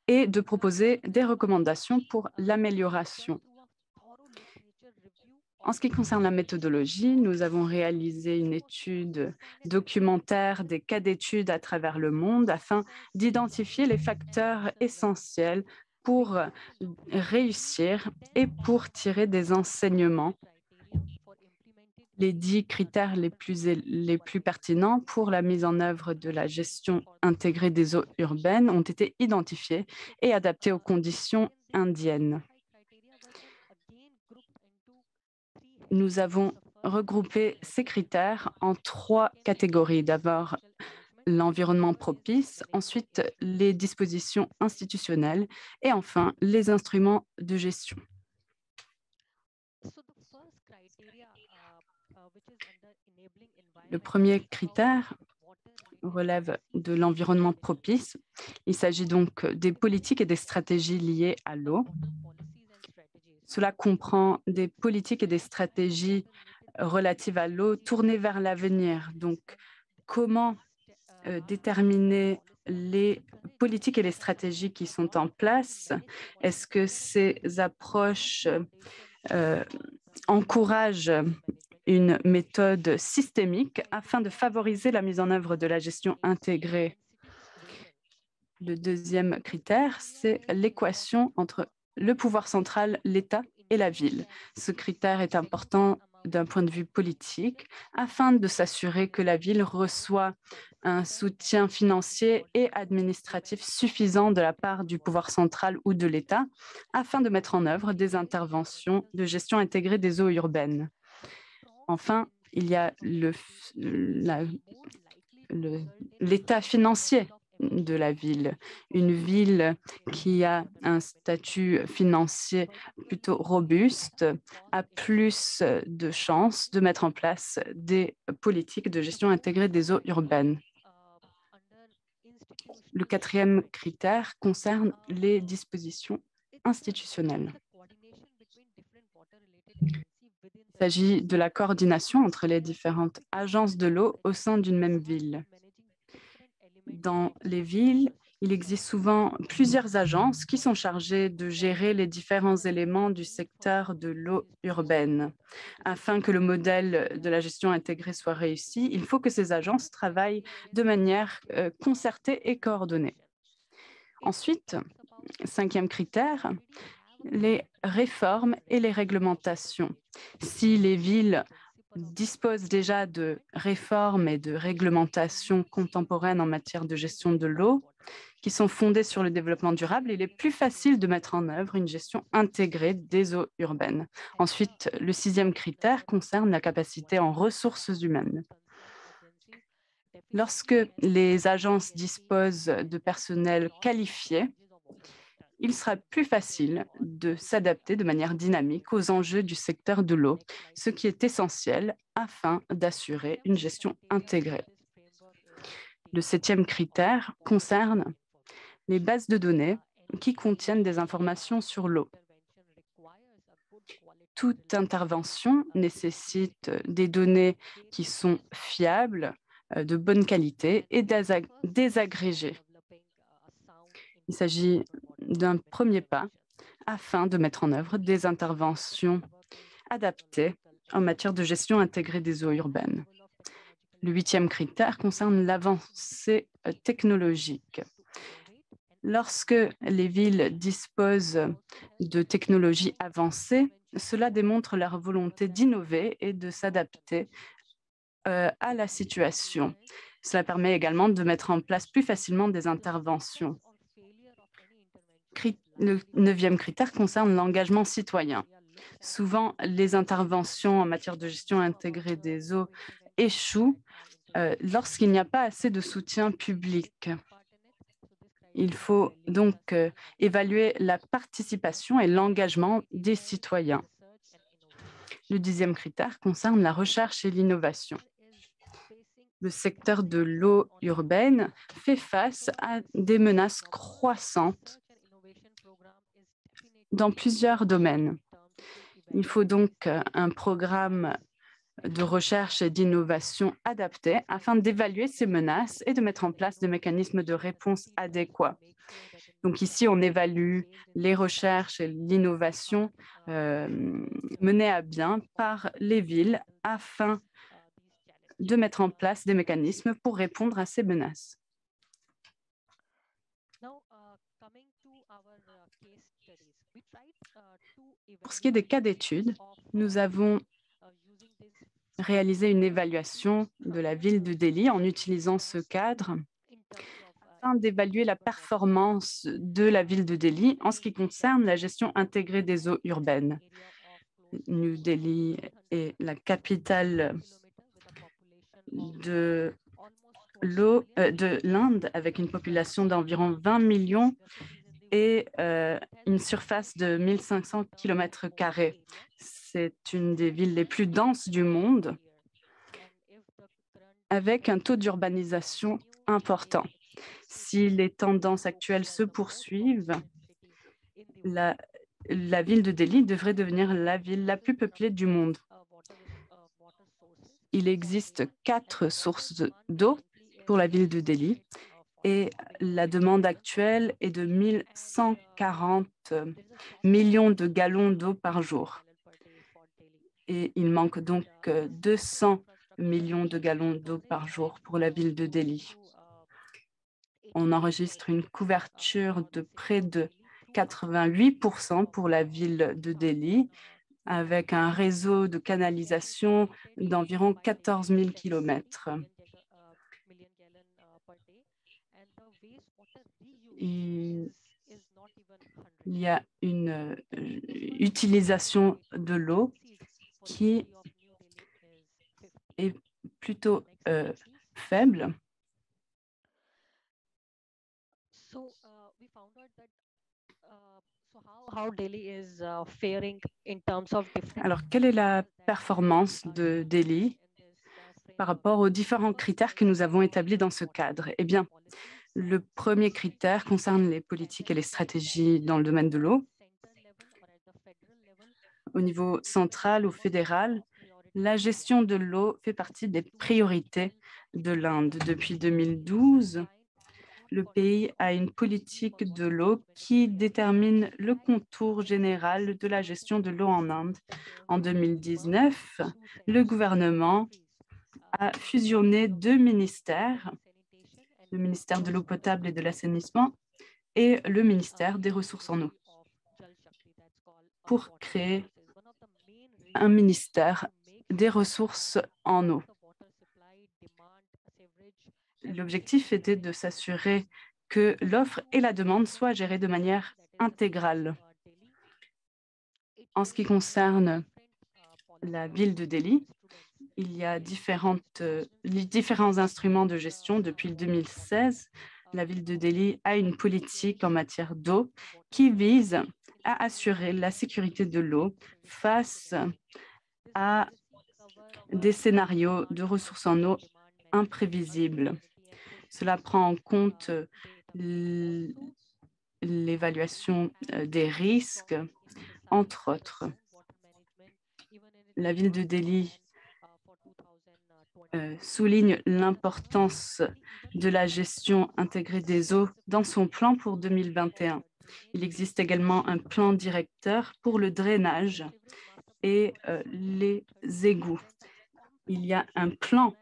et de proposer des recommandations pour l'amélioration. En ce qui concerne la méthodologie, nous avons réalisé une étude documentaire des cas d'études à travers le monde afin d'identifier les facteurs essentiels pour réussir et pour tirer des enseignements. Les 10 critères les plus pertinents pour la mise en œuvre de la gestion intégrée des eaux urbaines ont été identifiés et adaptés aux conditions indiennes. Nous avons regroupé ces critères en 3 catégories. D'abord, l'environnement propice, ensuite les dispositions institutionnelles et enfin les instruments de gestion. Le premier critère relève de l'environnement propice. Il s'agit donc des politiques et des stratégies liées à l'eau. Cela comprend des politiques et des stratégies relatives à l'eau tournées vers l'avenir. Donc, comment déterminer les politiques et les stratégies qui sont en place? Est-ce que ces approches encouragent une méthode systémique afin de favoriser la mise en œuvre de la gestion intégrée? Le deuxième critère, c'est l'équation entre le pouvoir central, l'État et la ville. Ce critère est important d'un point de vue politique afin de s'assurer que la ville reçoit un soutien financier et administratif suffisant de la part du pouvoir central ou de l'État afin de mettre en œuvre des interventions de gestion intégrée des eaux urbaines. Enfin, il y a l'état financier de la ville. Une ville qui a un statut financier plutôt robuste a plus de chances de mettre en place des politiques de gestion intégrée des eaux urbaines. Le quatrième critère concerne les dispositions institutionnelles. Il s'agit de la coordination entre les différentes agences de l'eau au sein d'une même ville. Dans les villes, il existe souvent plusieurs agences qui sont chargées de gérer les différents éléments du secteur de l'eau urbaine. Afin que le modèle de la gestion intégrée soit réussi, il faut que ces agences travaillent de manière concertée et coordonnée. Ensuite, cinquième critère, les réformes et les réglementations. Si les villes disposent déjà de réformes et de réglementations contemporaines en matière de gestion de l'eau qui sont fondées sur le développement durable, il est plus facile de mettre en œuvre une gestion intégrée des eaux urbaines. Ensuite, le sixième critère concerne la capacité en ressources humaines. Lorsque les agences disposent de personnel qualifié, il sera plus facile de s'adapter de manière dynamique aux enjeux du secteur de l'eau, ce qui est essentiel afin d'assurer une gestion intégrée. Le 7e critère concerne les bases de données qui contiennent des informations sur l'eau. Toute intervention nécessite des données qui sont fiables, de bonne qualité et désagrégées. Il s'agit d'un premier pas afin de mettre en œuvre des interventions adaptées en matière de gestion intégrée des eaux urbaines. Le 8e critère concerne l'avancée technologique. Lorsque les villes disposent de technologies avancées, cela démontre leur volonté d'innover et de s'adapter à la situation. Cela permet également de mettre en place plus facilement des interventions. Le 9e critère concerne l'engagement citoyen. Souvent, les interventions en matière de gestion intégrée des eaux échouent lorsqu'il n'y a pas assez de soutien public. Il faut donc évaluer la participation et l'engagement des citoyens. Le 10e critère concerne la recherche et l'innovation. Le secteur de l'eau urbaine fait face à des menaces croissantes dans plusieurs domaines. Il faut donc un programme de recherche et d'innovation adapté afin d'évaluer ces menaces et de mettre en place des mécanismes de réponse adéquats. Donc ici, on évalue les recherches et l'innovation menées à bien par les villes afin de mettre en place des mécanismes pour répondre à ces menaces. Pour ce qui est des cas d'études, nous avons réalisé une évaluation de la ville de Delhi en utilisant ce cadre afin d'évaluer la performance de la ville de Delhi en ce qui concerne la gestion intégrée des eaux urbaines. New Delhi est la capitale de l'Inde avec une population d'environ 20 millions et une surface de 1500 km². C'est une des villes les plus denses du monde avec un taux d'urbanisation important. Si les tendances actuelles se poursuivent, la ville de Delhi devrait devenir la ville la plus peuplée du monde. Il existe 4 sources d'eau pour la ville de Delhi et la demande actuelle est de 1140 millions de gallons d'eau par jour. Et il manque donc 200 millions de gallons d'eau par jour pour la ville de Delhi. On enregistre une couverture de près de 88% pour la ville de Delhi, avec un réseau de canalisation d'environ 14 000 kilomètres. Il y a une utilisation de l'eau qui est plutôt faible. Alors, quelle est la performance de Delhi par rapport aux différents critères que nous avons établis dans ce cadre? Eh bien, le premier critère concerne les politiques et les stratégies dans le domaine de l'eau. Au niveau central ou fédéral, la gestion de l'eau fait partie des priorités de l'Inde. Depuis 2012, le pays a une politique de l'eau qui détermine le contour général de la gestion de l'eau en Inde. En 2019, le gouvernement a fusionné 2 ministères, le ministère de l'eau potable et de l'assainissement et le ministère des ressources en eau, pour créer un ministère des ressources en eau. L'objectif était de s'assurer que l'offre et la demande soient gérées de manière intégrale. En ce qui concerne la ville de Delhi, il y a différents instruments de gestion depuis 2016 la ville de Delhi a une politique en matière d'eau qui vise à assurer la sécurité de l'eau face à des scénarios de ressources en eau imprévisibles. Cela prend en compte l'évaluation des risques, entre autres. La ville de Delhi souligne l'importance de la gestion intégrée des eaux dans son plan pour 2021. Il existe également un plan directeur pour le drainage et les égouts. Il y a un plan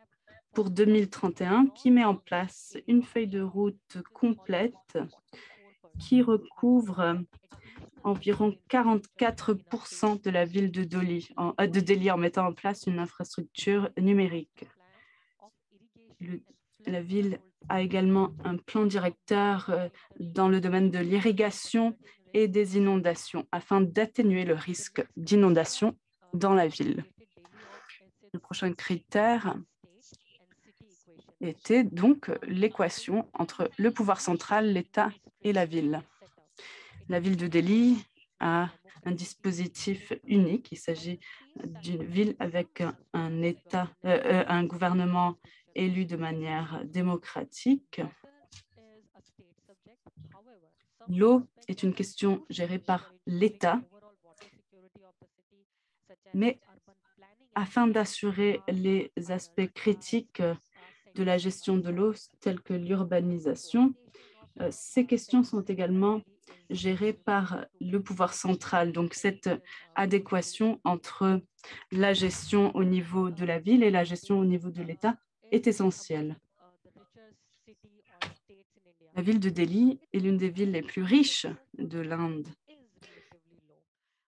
pour 2031 qui met en place une feuille de route complète qui recouvre environ 44% de la ville de Delhi en mettant en place une infrastructure numérique. La ville a également un plan directeur dans le domaine de l'irrigation et des inondations afin d'atténuer le risque d'inondation dans la ville. Le prochain critère était donc l'équation entre le pouvoir central, l'État et la ville. La ville de Delhi a un dispositif unique. Il s'agit d'une ville avec un gouvernement élu de manière démocratique. L'eau est une question gérée par l'État, mais afin d'assurer les aspects critiques de la gestion de l'eau, tels que l'urbanisation, ces questions sont également gérées par le pouvoir central. Donc, cette adéquation entre la gestion au niveau de la ville et la gestion au niveau de l'État est essentielle. La ville de Delhi est l'une des villes les plus riches de l'Inde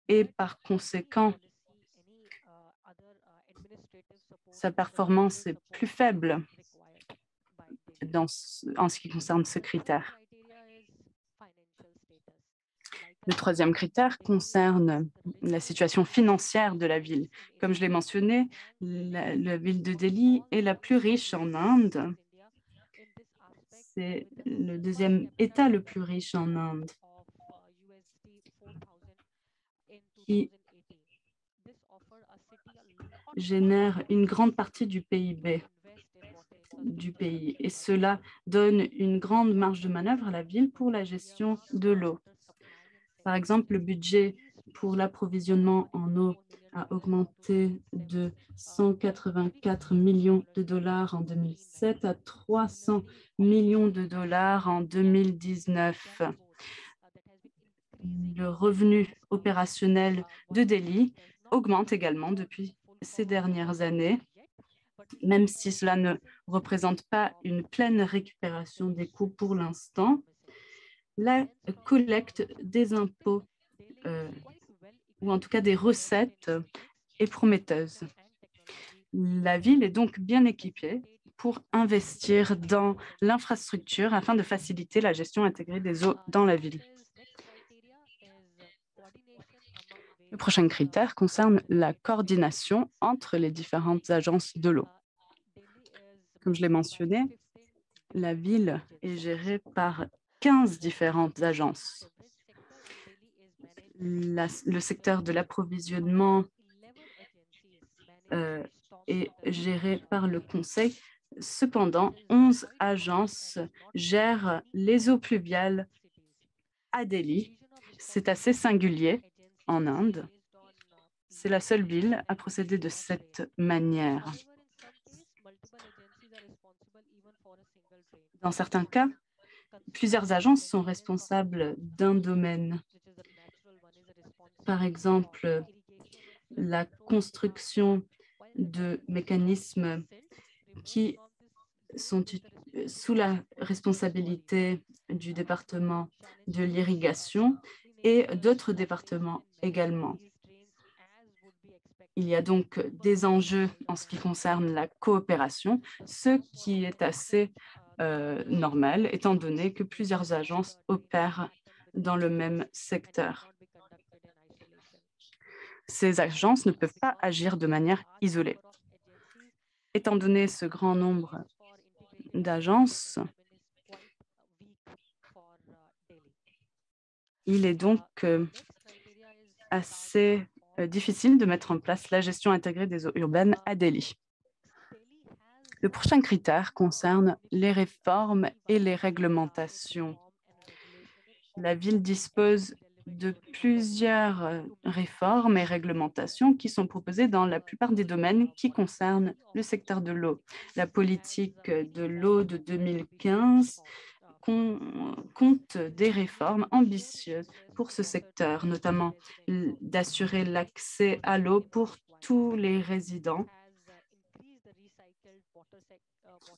et par conséquent, sa performance est plus faible en ce qui concerne ce critère. Le troisième critère concerne la situation financière de la ville. Comme je l'ai mentionné, la ville de Delhi est la plus riche en Inde. C'est le deuxième État le plus riche en Inde, qui génère une grande partie du PIB du pays. Et cela donne une grande marge de manœuvre à la ville pour la gestion de l'eau. Par exemple, le budget pour l'approvisionnement en eau a augmenté de 184 millions de dollars en 2007 à 300 millions de dollars en 2019. Le revenu opérationnel de Delhi augmente également depuis ces dernières années, même si cela ne représente pas une pleine récupération des coûts pour l'instant. La collecte des impôts, ou en tout cas des recettes, est prometteuse. La ville est donc bien équipée pour investir dans l'infrastructure afin de faciliter la gestion intégrée des eaux dans la ville. Le prochain critère concerne la coordination entre les différentes agences de l'eau. Comme je l'ai mentionné, la ville est gérée par 15 différentes agences. Le secteur de l'approvisionnement est géré par le Conseil. Cependant, 11 agences gèrent les eaux pluviales à Delhi. C'est assez singulier en Inde. C'est la seule ville à procéder de cette manière. Dans certains cas, plusieurs agences sont responsables d'un domaine. Par exemple, la construction de mécanismes qui sont sous la responsabilité du département de l'irrigation et d'autres départements également. Il y a donc des enjeux en ce qui concerne la coopération, ce qui est assez normal, étant donné que plusieurs agences opèrent dans le même secteur. Ces agences ne peuvent pas agir de manière isolée. Étant donné ce grand nombre d'agences, Il est donc assez difficile de mettre en place la gestion intégrée des eaux urbaines à Delhi. Le prochain critère concerne les réformes et les réglementations. La ville dispose de plusieurs réformes et réglementations qui sont proposées dans la plupart des domaines qui concernent le secteur de l'eau. La politique de l'eau de 2015 compte des réformes ambitieuses pour ce secteur, notamment d'assurer l'accès à l'eau pour tous les résidents,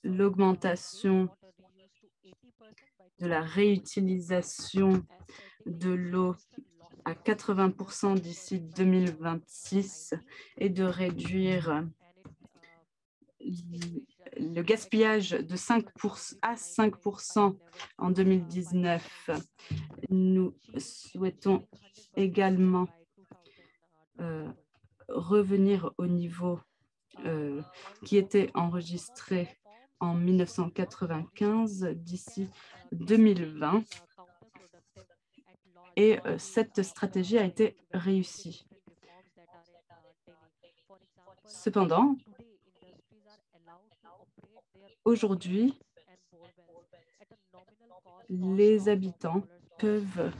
l'augmentation de la réutilisation de l'eau à 80% d'ici 2026 et de réduire le gaspillage de 5% à 5% en 2019. Nous souhaitons également revenir au niveau qui était enregistré en 1995 d'ici 2020. Et cette stratégie a été réussie. Cependant, aujourd'hui, les habitants peuvent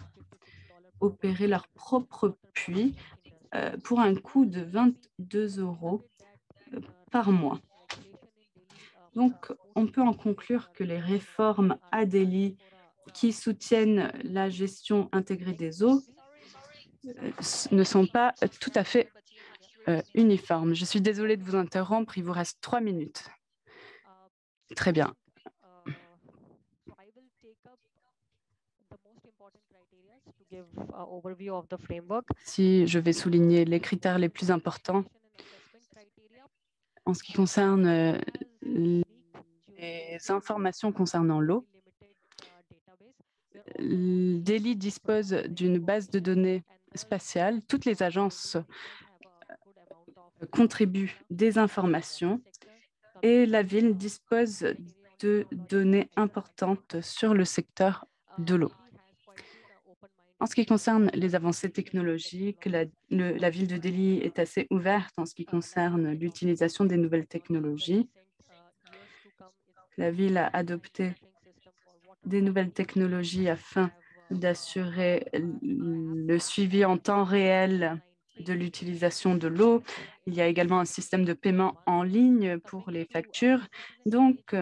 opérer leur propre puits pour un coût de 22 € par mois. Donc, on peut en conclure que les réformes à Delhi qui soutiennent la gestion intégrée des eaux ne sont pas tout à fait uniformes. Je suis désolée de vous interrompre, il vous reste 3 minutes. Très bien. Si je vais souligner les critères les plus importants en ce qui concerne les informations concernant l'eau, Delhi dispose d'une base de données spatiale. Toutes les agences contribuent des informations et la ville dispose de données importantes sur le secteur de l'eau. En ce qui concerne les avancées technologiques, la ville de Delhi est assez ouverte en ce qui concerne l'utilisation des nouvelles technologies. La ville a adopté des nouvelles technologies afin d'assurer le suivi en temps réel de l'utilisation de l'eau. Il y a également un système de paiement en ligne pour les factures. Donc,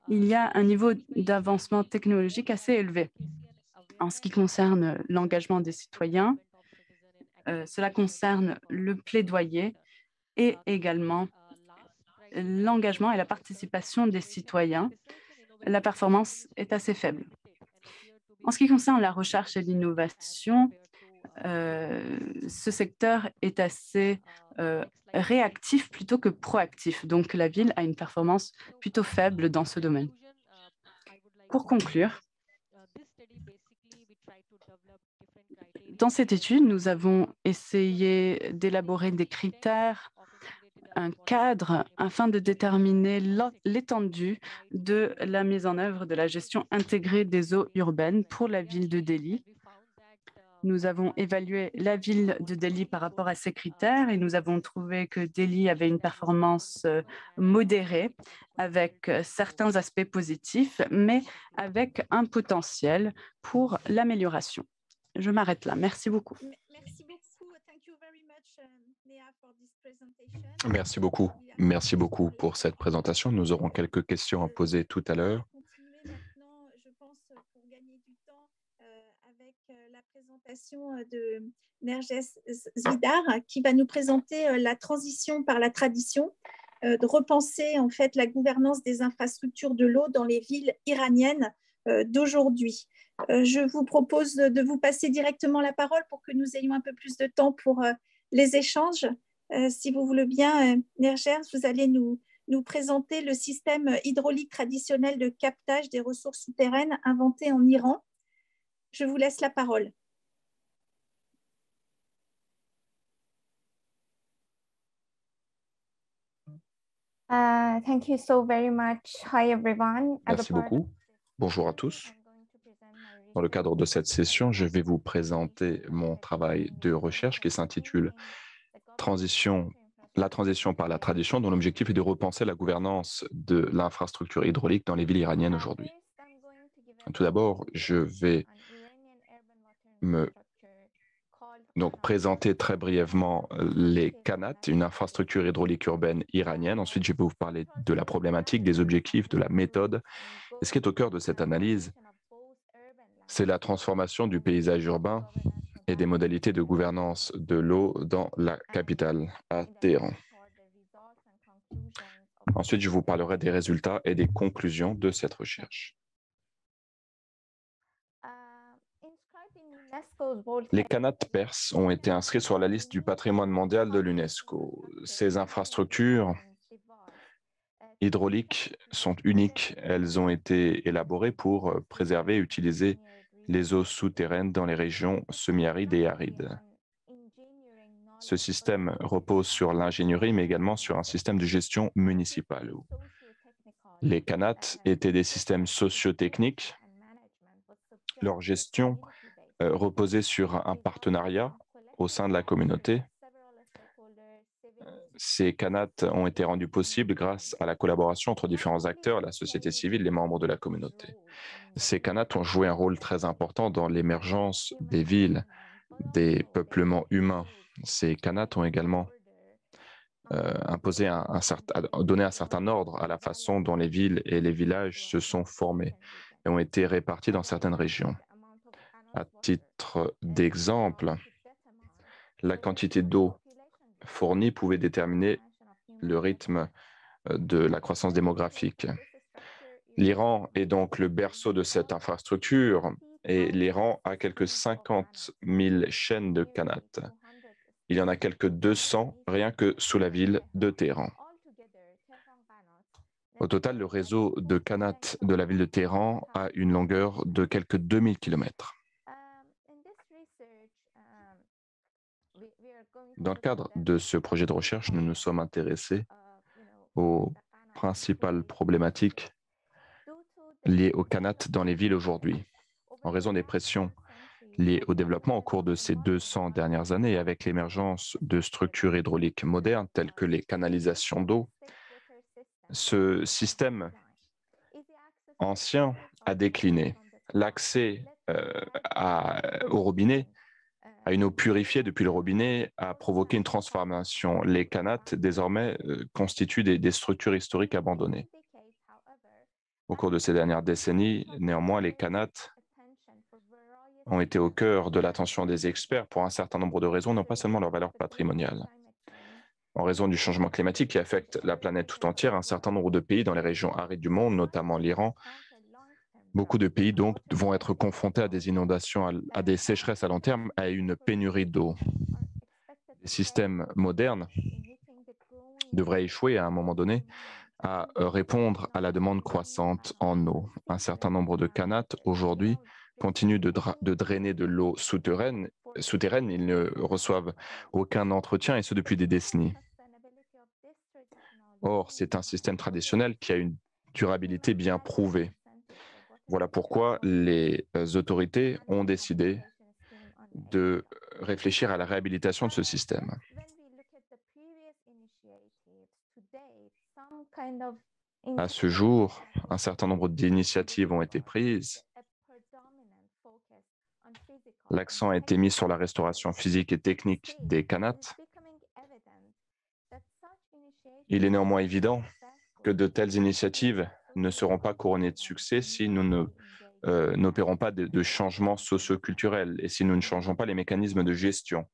il y a un niveau d'avancement technologique assez élevé. En ce qui concerne l'engagement des citoyens, cela concerne le plaidoyer et également l'engagement et la participation des citoyens. La performance est assez faible. En ce qui concerne la recherche et l'innovation, ce secteur est assez réactif plutôt que proactif. Donc, la ville a une performance plutôt faible dans ce domaine. Pour conclure, dans cette étude, nous avons essayé d'élaborer des critères, un cadre afin de déterminer l'étendue de la mise en œuvre de la gestion intégrée des eaux urbaines pour la ville de Delhi. Nous avons évalué la ville de Delhi par rapport à ces critères et nous avons trouvé que Delhi avait une performance modérée avec certains aspects positifs, mais avec un potentiel pour l'amélioration. Je m'arrête là. Merci beaucoup. Merci beaucoup. Thank you very much, Néa, for this presentation. Merci beaucoup. Merci beaucoup pour cette présentation. Nous aurons quelques questions à poser tout à l'heure. On va continuer maintenant, je pense, pour gagner du temps, avec la présentation de Nerges Zvidar, qui va nous présenter la transition par la tradition, de repenser en fait la gouvernance des infrastructures de l'eau dans les villes iraniennes d'aujourd'hui. Je vous propose de vous passer directement la parole pour que nous ayons un peu plus de temps pour les échanges. Si vous voulez bien, Nerges, vous allez nous présenter le système hydraulique traditionnel de captage des ressources souterraines inventé en Iran. Je vous laisse la parole. Thank you so very much. Hi everyone. Merci beaucoup. Bonjour à tous. Dans le cadre de cette session, je vais vous présenter mon travail de recherche qui s'intitule La transition par la tradition, dont l'objectif est de repenser la gouvernance de l'infrastructure hydraulique dans les villes iraniennes aujourd'hui. Tout d'abord, je vais me présenter très brièvement les Qanat, une infrastructure hydraulique urbaine iranienne. Ensuite, je vais vous parler de la problématique, des objectifs, de la méthode. Et ce qui est au cœur de cette analyse, c'est la transformation du paysage urbain et des modalités de gouvernance de l'eau dans la capitale, à Téhéran. Ensuite, je vous parlerai des résultats et des conclusions de cette recherche. Les Qanat perses ont été inscrits sur la liste du patrimoine mondial de l'UNESCO. Ces infrastructures hydrauliques sont uniques. Elles ont été élaborées pour préserver et utiliser les eaux souterraines dans les régions semi-arides et arides. Ce système repose sur l'ingénierie, mais également sur un système de gestion municipale. Les Qanat étaient des systèmes socio-techniques. Leur gestion reposait sur un partenariat au sein de la communauté. Ces Qanat ont été rendus possibles grâce à la collaboration entre différents acteurs, la société civile, les membres de la communauté. Ces Qanat ont joué un rôle très important dans l'émergence des villes, des peuplements humains. Ces Qanat ont également donné un certain ordre à la façon dont les villes et les villages se sont formés et ont été répartis dans certaines régions. À titre d'exemple, la quantité d'eau fournie pouvait déterminer le rythme de la croissance démographique. L'Iran est donc le berceau de cette infrastructure et l'Iran a quelques 50 000 chaînes de Qanat. Il y en a quelques 200 rien que sous la ville de Téhéran. Au total, le réseau de Qanat de la ville de Téhéran a une longueur de quelques 2000 km. Dans le cadre de ce projet de recherche, nous nous sommes intéressés aux principales problématiques liées aux Qanat dans les villes aujourd'hui. En raison des pressions liées au développement au cours de ces 200 dernières années et avec l'émergence de structures hydrauliques modernes telles que les canalisations d'eau, ce système ancien a décliné. L'accès au robinet, à une eau purifiée depuis le robinet, a provoqué une transformation. Les Qanat, désormais, constituent des structures historiques abandonnées. Au cours de ces dernières décennies, néanmoins, les Qanat ont été au cœur de l'attention des experts pour un certain nombre de raisons, non pas seulement leur valeur patrimoniale. En raison du changement climatique qui affecte la planète tout entière, un certain nombre de pays dans les régions arides du monde, notamment l'Iran, beaucoup de pays donc vont être confrontés à des inondations, à des sécheresses à long terme, à une pénurie d'eau. Les systèmes modernes devraient échouer à un moment donné à répondre à la demande croissante en eau. Un certain nombre de Qanat aujourd'hui continuent de drainer de l'eau souterraine. Ils ne reçoivent aucun entretien et ce depuis des décennies. Or, c'est un système traditionnel qui a une durabilité bien prouvée. Voilà pourquoi les autorités ont décidé de réfléchir à la réhabilitation de ce système. À ce jour, un certain nombre d'initiatives ont été prises. L'accent a été mis sur la restauration physique et technique des Qanat. Il est néanmoins évident que de telles initiatives ne seront pas couronnées de succès si nous n'opérons pas de changements socio-culturels et si nous ne changeons pas les mécanismes de gestion.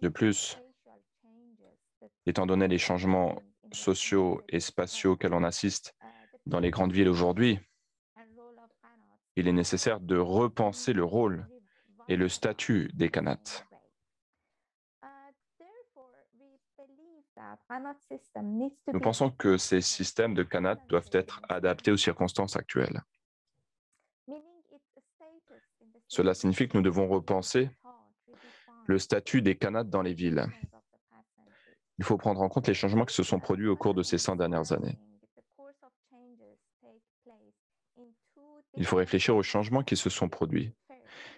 De plus, étant donné les changements sociaux et spatiaux auxquels on assiste dans les grandes villes aujourd'hui, il est nécessaire de repenser le rôle et le statut des Qanat. Nous pensons que ces systèmes de Qanat doivent être adaptés aux circonstances actuelles. Cela signifie que nous devons repenser le statut des Qanat dans les villes. Il faut prendre en compte les changements qui se sont produits au cours de ces 100 dernières années. Il faut réfléchir aux changements qui se sont produits.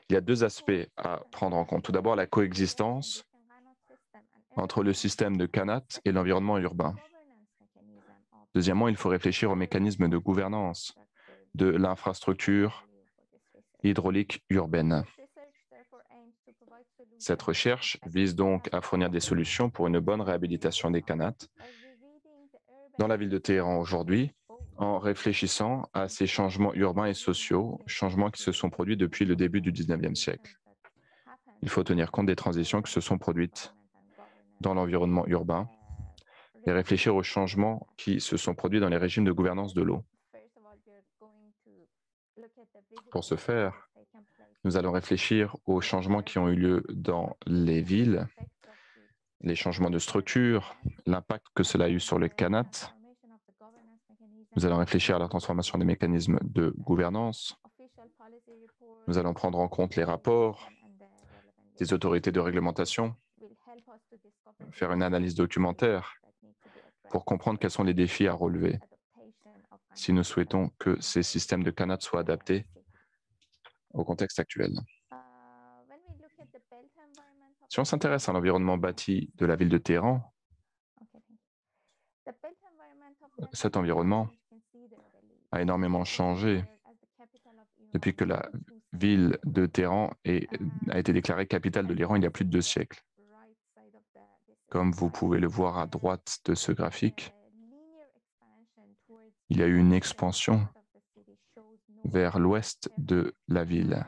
Il y a deux aspects à prendre en compte. Tout d'abord, la coexistence entre le système de Kanat et l'environnement urbain. Deuxièmement, il faut réfléchir aux mécanismes de gouvernance de l'infrastructure hydraulique urbaine. Cette recherche vise donc à fournir des solutions pour une bonne réhabilitation des Kanats dans la ville de Téhéran aujourd'hui, en réfléchissant à ces changements urbains et sociaux, changements qui se sont produits depuis le début du 19e siècle. Il faut tenir compte des transitions qui se sont produites dans l'environnement urbain et réfléchir aux changements qui se sont produits dans les régimes de gouvernance de l'eau. Pour ce faire, nous allons réfléchir aux changements qui ont eu lieu dans les villes, les changements de structure, l'impact que cela a eu sur le Kanat. Nous allons réfléchir à la transformation des mécanismes de gouvernance. Nous allons prendre en compte les rapports des autorités de réglementation, faire une analyse documentaire pour comprendre quels sont les défis à relever si nous souhaitons que ces systèmes de Kanat soient adaptés au contexte actuel. Si on s'intéresse à l'environnement bâti de la ville de Téhéran, cet environnement a énormément changé depuis que la ville de Téhéran a été déclarée capitale de l'Iran il y a plus de 2 siècles. Comme vous pouvez le voir à droite de ce graphique, il y a eu une expansion vers l'ouest de la ville.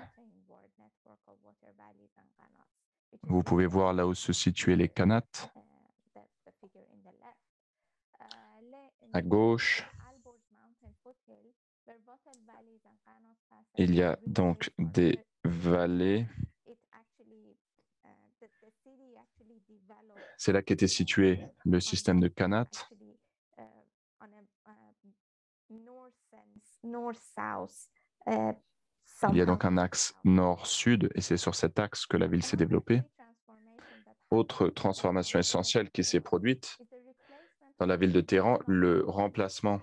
Vous pouvez voir là où se situaient les Kanats. À gauche, il y a donc des vallées. C'est là qu'était situé le système de Kanat. Il y a donc un axe nord-sud et c'est sur cet axe que la ville s'est développée. Autre transformation essentielle qui s'est produite dans la ville de Téhéran, le remplacement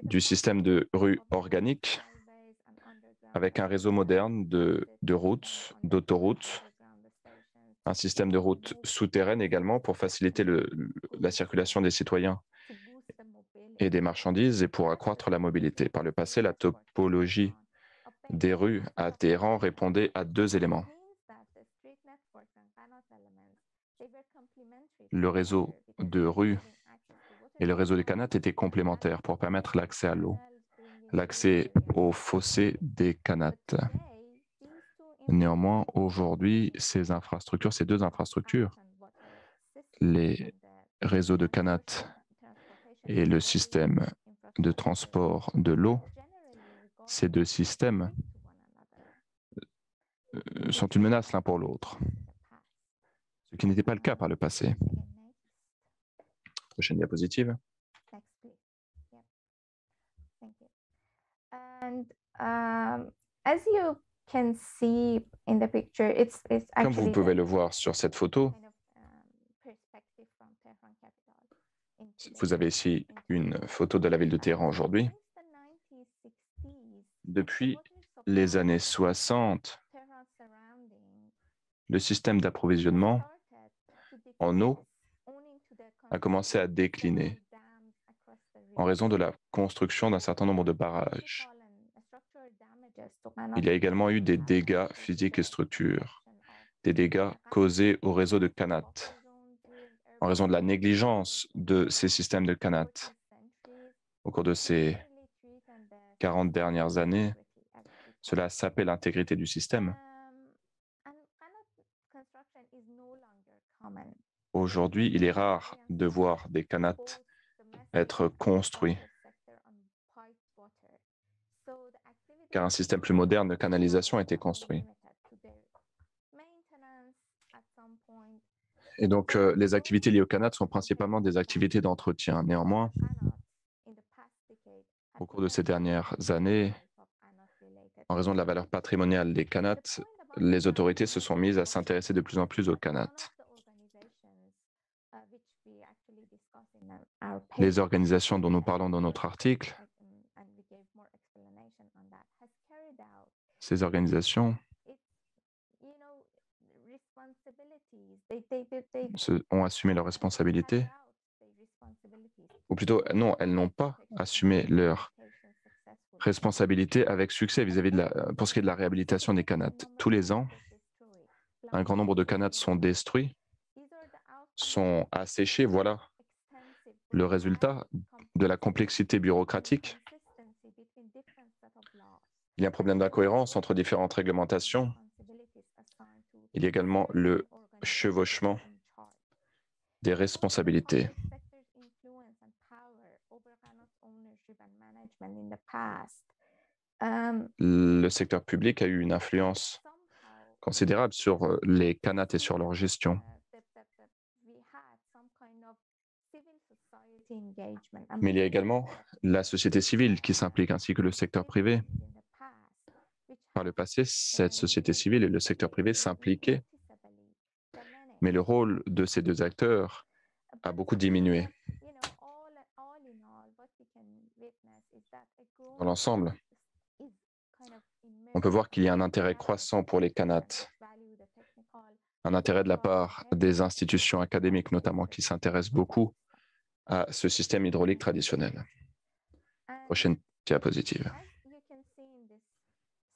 du système de rues organiques avec un réseau moderne de routes, d'autoroutes, un système de routes souterraines également pour faciliter la circulation des citoyens et des marchandises et pour accroître la mobilité. Par le passé, la topologie des rues à Téhéran répondait à 2 éléments. Le réseau de rues et le réseau des Kanats étaient complémentaires pour permettre l'accès à l'eau, l'accès aux fossés des Kanats. Néanmoins, aujourd'hui, ces deux infrastructures, les réseaux de Kanat et le système de transport de l'eau, ces 2 systèmes sont une menace l'un pour l'autre, ce qui n'était pas le cas par le passé. Prochaine diapositive. Comme vous pouvez le voir sur cette photo, vous avez ici une photo de la ville de Téhéran aujourd'hui. Depuis les années 60, le système d'approvisionnement en eau a commencé à décliner en raison de la construction d'un certain nombre de barrages. Il y a également eu des dégâts physiques et structures, des dégâts causés au réseau de Kanat, en raison de la négligence de ces systèmes de Kanat. Au cours de ces 40 dernières années, cela a sapé l'intégrité du système. Aujourd'hui, il est rare de voir des Kanats être construits, car un système plus moderne de canalisation a été construit. Et donc, les activités liées aux Kanats sont principalement des activités d'entretien. Néanmoins, au cours de ces dernières années, en raison de la valeur patrimoniale des Kanats, les autorités se sont mises à s'intéresser de plus en plus aux Kanats. Les organisations dont nous parlons dans notre article, ces organisations ont assumé leurs responsabilités, ou plutôt, non, elles n'ont pas assumé leurs responsabilités avec succès vis-à-vis pour ce qui est de la réhabilitation des canats. Tous les ans, un grand nombre de canats sont détruits, sont asséchés. Voilà le résultat de la complexité bureaucratique. Il y a un problème d'incohérence entre différentes réglementations. Il y a également le chevauchement des responsabilités. Le secteur public a eu une influence considérable sur les canats et sur leur gestion. Mais il y a également la société civile qui s'implique, ainsi que le secteur privé. Par le passé, cette société civile et le secteur privé s'impliquaient, mais le rôle de ces deux acteurs a beaucoup diminué. Dans l'ensemble, on peut voir qu'il y a un intérêt croissant pour les canats, un intérêt de la part des institutions académiques notamment qui s'intéressent beaucoup à ce système hydraulique traditionnel. Prochaine diapositive.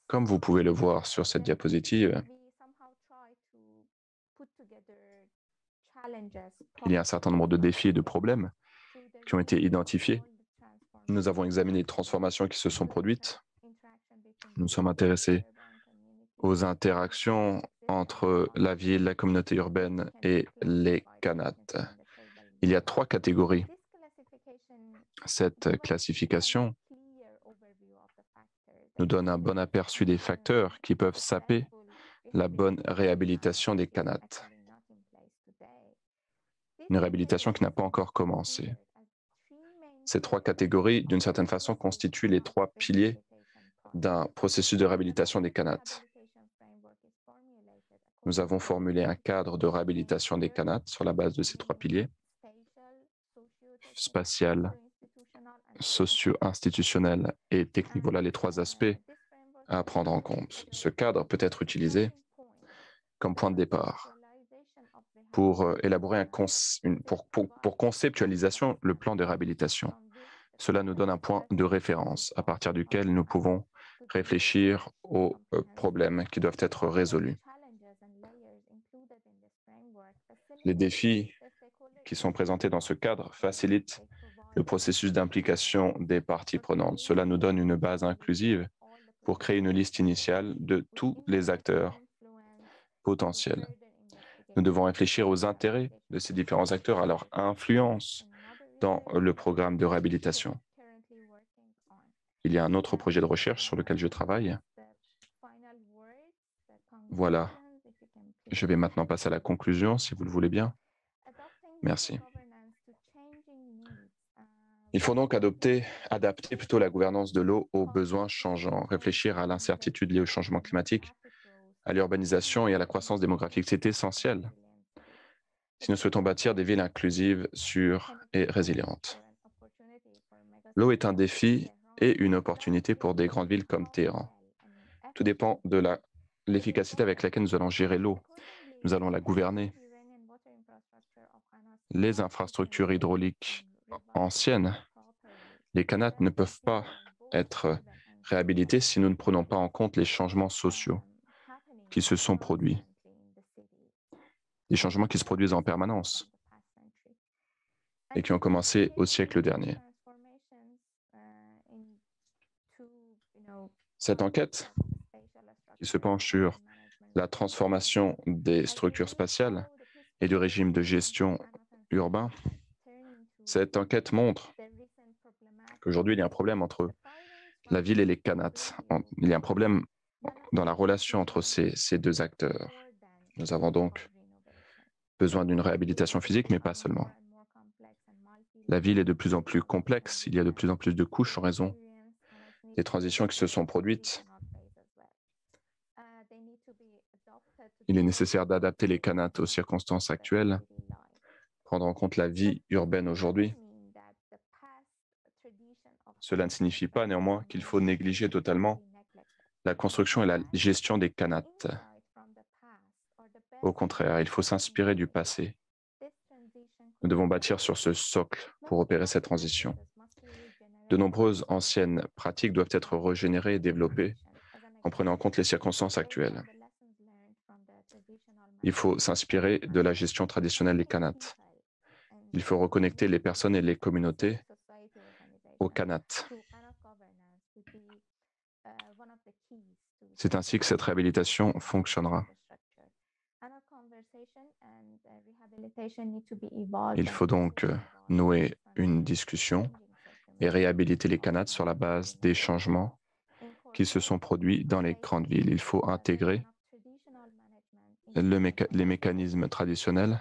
Comme vous pouvez le voir sur cette diapositive, il y a un certain nombre de défis et de problèmes qui ont été identifiés. Nous avons examiné les transformations qui se sont produites. Nous sommes intéressés aux interactions entre la ville, la communauté urbaine et les canats. Il y a 3 catégories. Cette classification nous donne un bon aperçu des facteurs qui peuvent saper la bonne réhabilitation des canats. Une réhabilitation qui n'a pas encore commencé. Ces 3 catégories, d'une certaine façon, constituent les 3 piliers d'un processus de réhabilitation des canats. Nous avons formulé un cadre de réhabilitation des canats sur la base de ces 3 piliers: spatial, socio-institutionnel et technique. Voilà les 3 aspects à prendre en compte. Ce cadre peut être utilisé comme point de départ pour élaborer pour conceptualisation le plan de réhabilitation. Cela nous donne un point de référence à partir duquel nous pouvons réfléchir aux problèmes qui doivent être résolus. Les défis qui sont présentés dans ce cadre facilitent le processus d'implication des parties prenantes. Cela nous donne une base inclusive pour créer une liste initiale de tous les acteurs potentiels. Nous devons réfléchir aux intérêts de ces différents acteurs, à leur influence dans le programme de réhabilitation. Il y a un autre projet de recherche sur lequel je travaille. Voilà. Je vais maintenant passer à la conclusion, si vous le voulez bien. Merci. Il faut donc adapter plutôt la gouvernance de l'eau aux besoins changeants, réfléchir à l'incertitude liée au changement climatique, à l'urbanisation et à la croissance démographique. C'est essentiel si nous souhaitons bâtir des villes inclusives, sûres et résilientes. L'eau est un défi et une opportunité pour des grandes villes comme Téhéran. Tout dépend de l'efficacité avec laquelle nous allons gérer l'eau. Nous allons la gouverner. Les infrastructures hydrauliques anciennes, les canats ne peuvent pas être réhabilités si nous ne prenons pas en compte les changements sociaux qui se sont produits. Des changements qui se produisent en permanence et qui ont commencé au siècle dernier. Cette enquête qui se penche sur la transformation des structures spatiales et du régime de gestion urbain, cette enquête montre qu'aujourd'hui, il y a un problème entre la ville et les canats. Il y a un problème dans la relation entre ces 2 acteurs. Nous avons donc besoin d'une réhabilitation physique, mais pas seulement. La ville est de plus en plus complexe, il y a de plus en plus de couches en raison des transitions qui se sont produites. Il est nécessaire d'adapter les canats aux circonstances actuelles, prendre en compte la vie urbaine aujourd'hui. Cela ne signifie pas néanmoins qu'il faut négliger totalement la construction et la gestion des canats. Au contraire, il faut s'inspirer du passé. Nous devons bâtir sur ce socle pour opérer cette transition. De nombreuses anciennes pratiques doivent être régénérées et développées en prenant en compte les circonstances actuelles. Il faut s'inspirer de la gestion traditionnelle des canats. Il faut reconnecter les personnes et les communautés aux canats. C'est ainsi que cette réhabilitation fonctionnera. Il faut donc nouer une discussion et réhabiliter les canats sur la base des changements qui se sont produits dans les grandes villes. Il faut intégrer les mécanismes traditionnels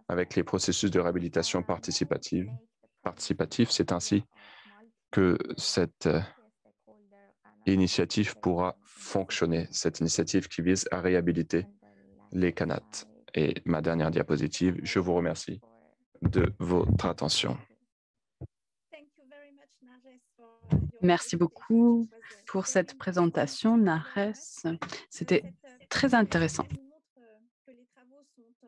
avec les processus de réhabilitation participative. C'est ainsi que cette initiative pourra fonctionner, cette initiative qui vise à réhabiliter les canats. Et ma dernière diapositive, je vous remercie de votre attention. Merci beaucoup pour cette présentation, Nares. C'était très intéressant. Que les travaux sont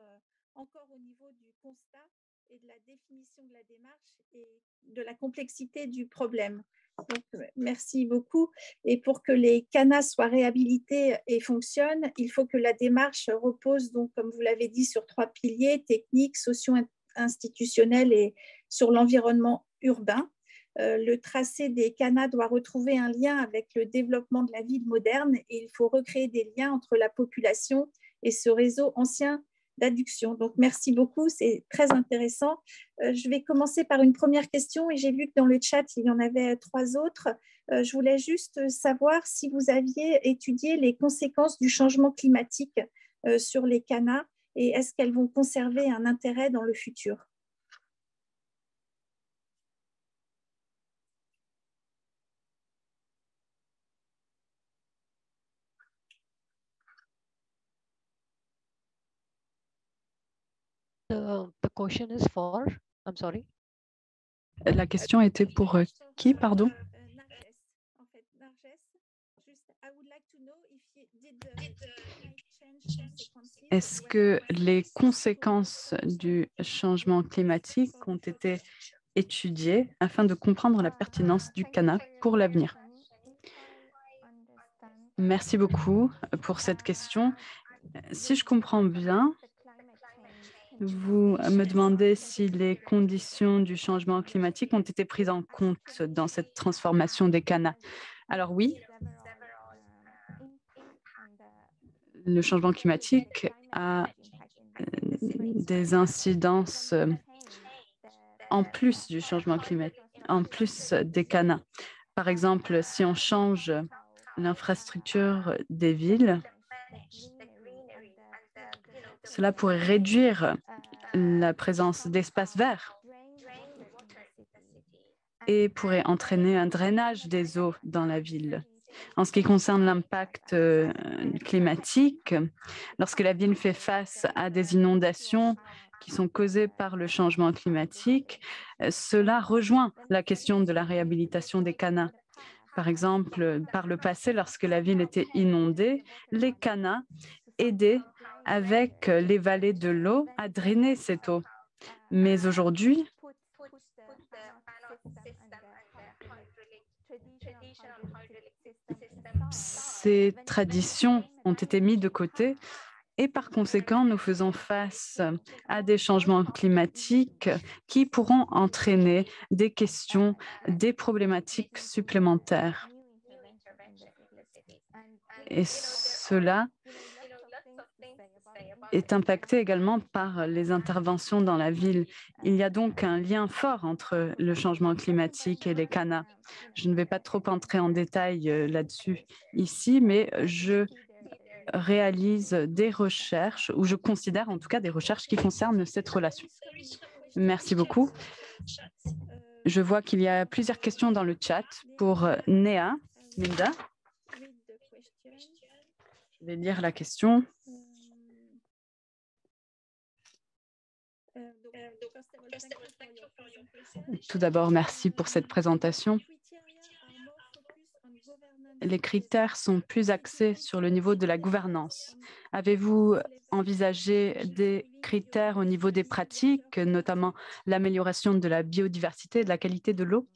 encore au niveau du constat et de la définition de la démarche et de la complexité du problème. Donc, merci beaucoup. Et pour que les canats soient réhabilités et fonctionnent, il faut que la démarche repose, donc, comme vous l'avez dit, sur 3 piliers, techniques, socio-institutionnels et sur l'environnement urbain. Le tracé des canats doit retrouver un lien avec le développement de la ville moderne et il faut recréer des liens entre la population et ce réseau ancien d'adduction. Donc, merci beaucoup, c'est très intéressant. Je vais commencer par une première question et j'ai vu que dans le chat, il y en avait 3 autres. Je voulais juste savoir si vous aviez étudié les conséquences du changement climatique sur les canats et est-ce qu'elles vont conserver un intérêt dans le futur? The question is for, I'm sorry. La question était pour qui, pardon? En fait, Narges, juste, I would like to know if you did climate change consequences. Est-ce que les conséquences du changement climatique ont été étudiées afin de comprendre la pertinence du canat pour l'avenir? Merci beaucoup pour cette question. Si je comprends bien, vous me demandez si les conditions du changement climatique ont été prises en compte dans cette transformation des canats. Alors oui, le changement climatique a des incidences en plus du changement climatique, en plus des canats. Par exemple, si on change l'infrastructure des villes, cela pourrait réduire la présence d'espaces verts et pourrait entraîner un drainage des eaux dans la ville. En ce qui concerne l'impact climatique, lorsque la ville fait face à des inondations qui sont causées par le changement climatique, cela rejoint la question de la réhabilitation des canats. Par exemple, par le passé, lorsque la ville était inondée, les canats aidaient avec les vallées de l'eau à drainer cette eau. Mais aujourd'hui, ces traditions ont été mises de côté et par conséquent, nous faisons face à des changements climatiques qui pourront entraîner des questions, des problématiques supplémentaires. Et cela est impacté également par les interventions dans la ville. Il y a donc un lien fort entre le changement climatique et les canats. Je ne vais pas trop entrer en détail là-dessus ici, mais je réalise des recherches, ou je considère en tout cas des recherches qui concernent cette relation. Merci beaucoup. Je vois qu'il y a plusieurs questions dans le chat pour Néa. Linda, je vais lire la question. Donc, Tout d'abord, merci pour cette présentation. Les critères sont plus axés sur le niveau de la gouvernance. Avez-vous envisagé des critères au niveau des pratiques, notamment l'amélioration de la biodiversité et de la qualité de l'eau?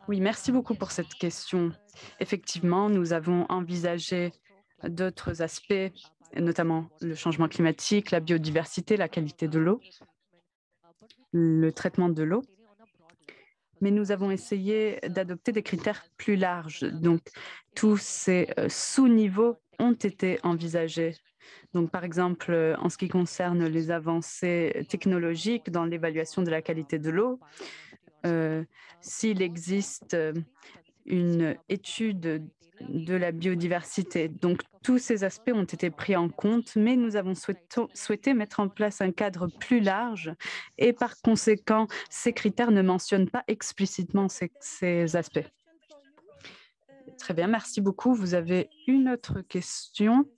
Oui, merci beaucoup pour cette question. Effectivement, nous avons envisagé d'autres aspects, notamment le changement climatique, la biodiversité, la qualité de l'eau, le traitement de l'eau. Mais nous avons essayé d'adopter des critères plus larges. Donc, tous ces sous-niveaux ont été envisagés. Donc, par exemple, en ce qui concerne les avancées technologiques dans l'évaluation de la qualité de l'eau, s'il existe une étude de la biodiversité. Donc, tous ces aspects ont été pris en compte, mais nous avons souhaité mettre en place un cadre plus large et par conséquent, ces critères ne mentionnent pas explicitement ces aspects. Très bien, merci beaucoup. Vous avez une autre question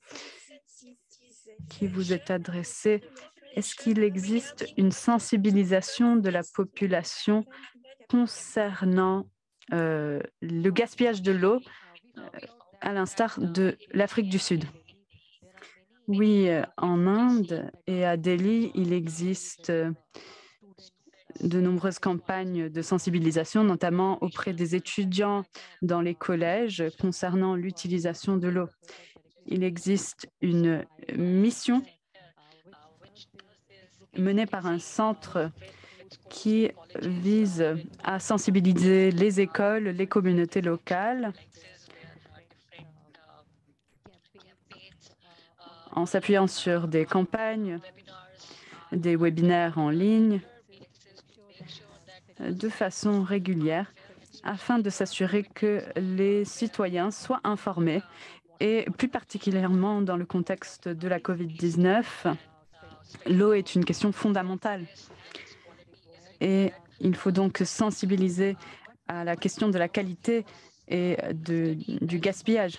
qui vous est adressée. Est-ce qu'il existe une sensibilisation de la population concernant le gaspillage de l'eau, à l'instar de l'Afrique du Sud? Oui, en Inde et à Delhi, il existe de nombreuses campagnes de sensibilisation, notamment auprès des étudiants dans les collèges concernant l'utilisation de l'eau. Il existe une mission menée par un centre qui vise à sensibiliser les écoles, les communautés locales, en s'appuyant sur des campagnes, des webinaires en ligne, de façon régulière, afin de s'assurer que les citoyens soient informés, et plus particulièrement dans le contexte de la COVID-19, l'eau est une question fondamentale. Et il faut donc sensibiliser à la question de la qualité et du gaspillage.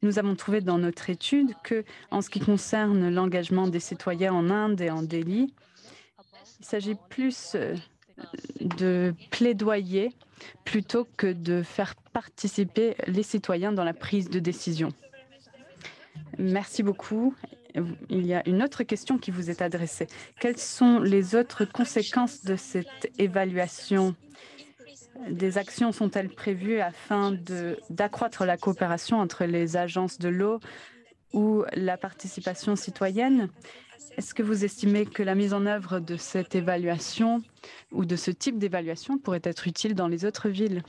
Nous avons trouvé dans notre étude que, en ce qui concerne l'engagement des citoyens en Inde et en Delhi, il s'agit plus de plaidoyer plutôt que de faire participer les citoyens dans la prise de décision. Merci beaucoup. Il y a une autre question qui vous est adressée. Quelles sont les autres conséquences de cette évaluation? Des actions sont-elles prévues afin d'accroître la coopération entre les agences de l'eau ou la participation citoyenne? Est-ce que vous estimez que la mise en œuvre de cette évaluation ou de ce type d'évaluation pourrait être utile dans les autres villes?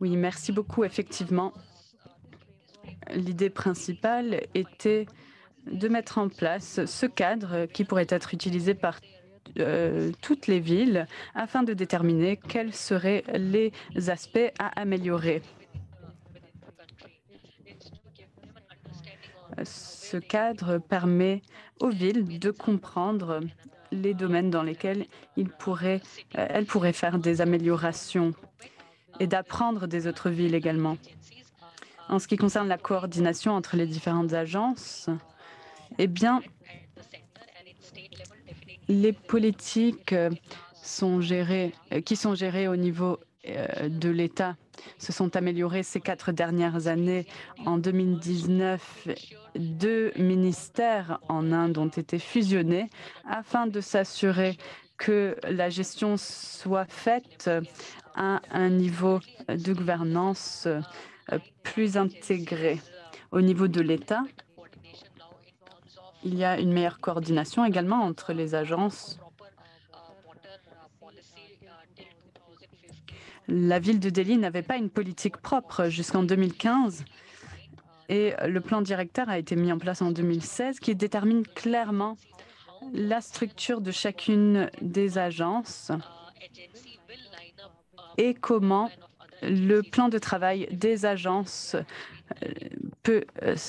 Oui, merci beaucoup. Effectivement, l'idée principale était de mettre en place ce cadre qui pourrait être utilisé par toutes les villes afin de déterminer quels seraient les aspects à améliorer. Ce cadre permet aux villes de comprendre les domaines dans lesquels elles pourraient faire des améliorations et d'apprendre des autres villes également. En ce qui concerne la coordination entre les différentes agences, eh bien, les politiques qui sont gérées au niveau de l'État se sont améliorées ces 4 dernières années. En 2019, 2 ministères en Inde ont été fusionnés afin de s'assurer que la gestion soit faite à un niveau de gouvernance plus intégré. Au niveau de l'État, il y a une meilleure coordination également entre les agences. La ville de Delhi n'avait pas une politique propre jusqu'en 2015 et le plan directeur a été mis en place en 2016 qui détermine clairement la structure de chacune des agences et comment le plan de travail des agences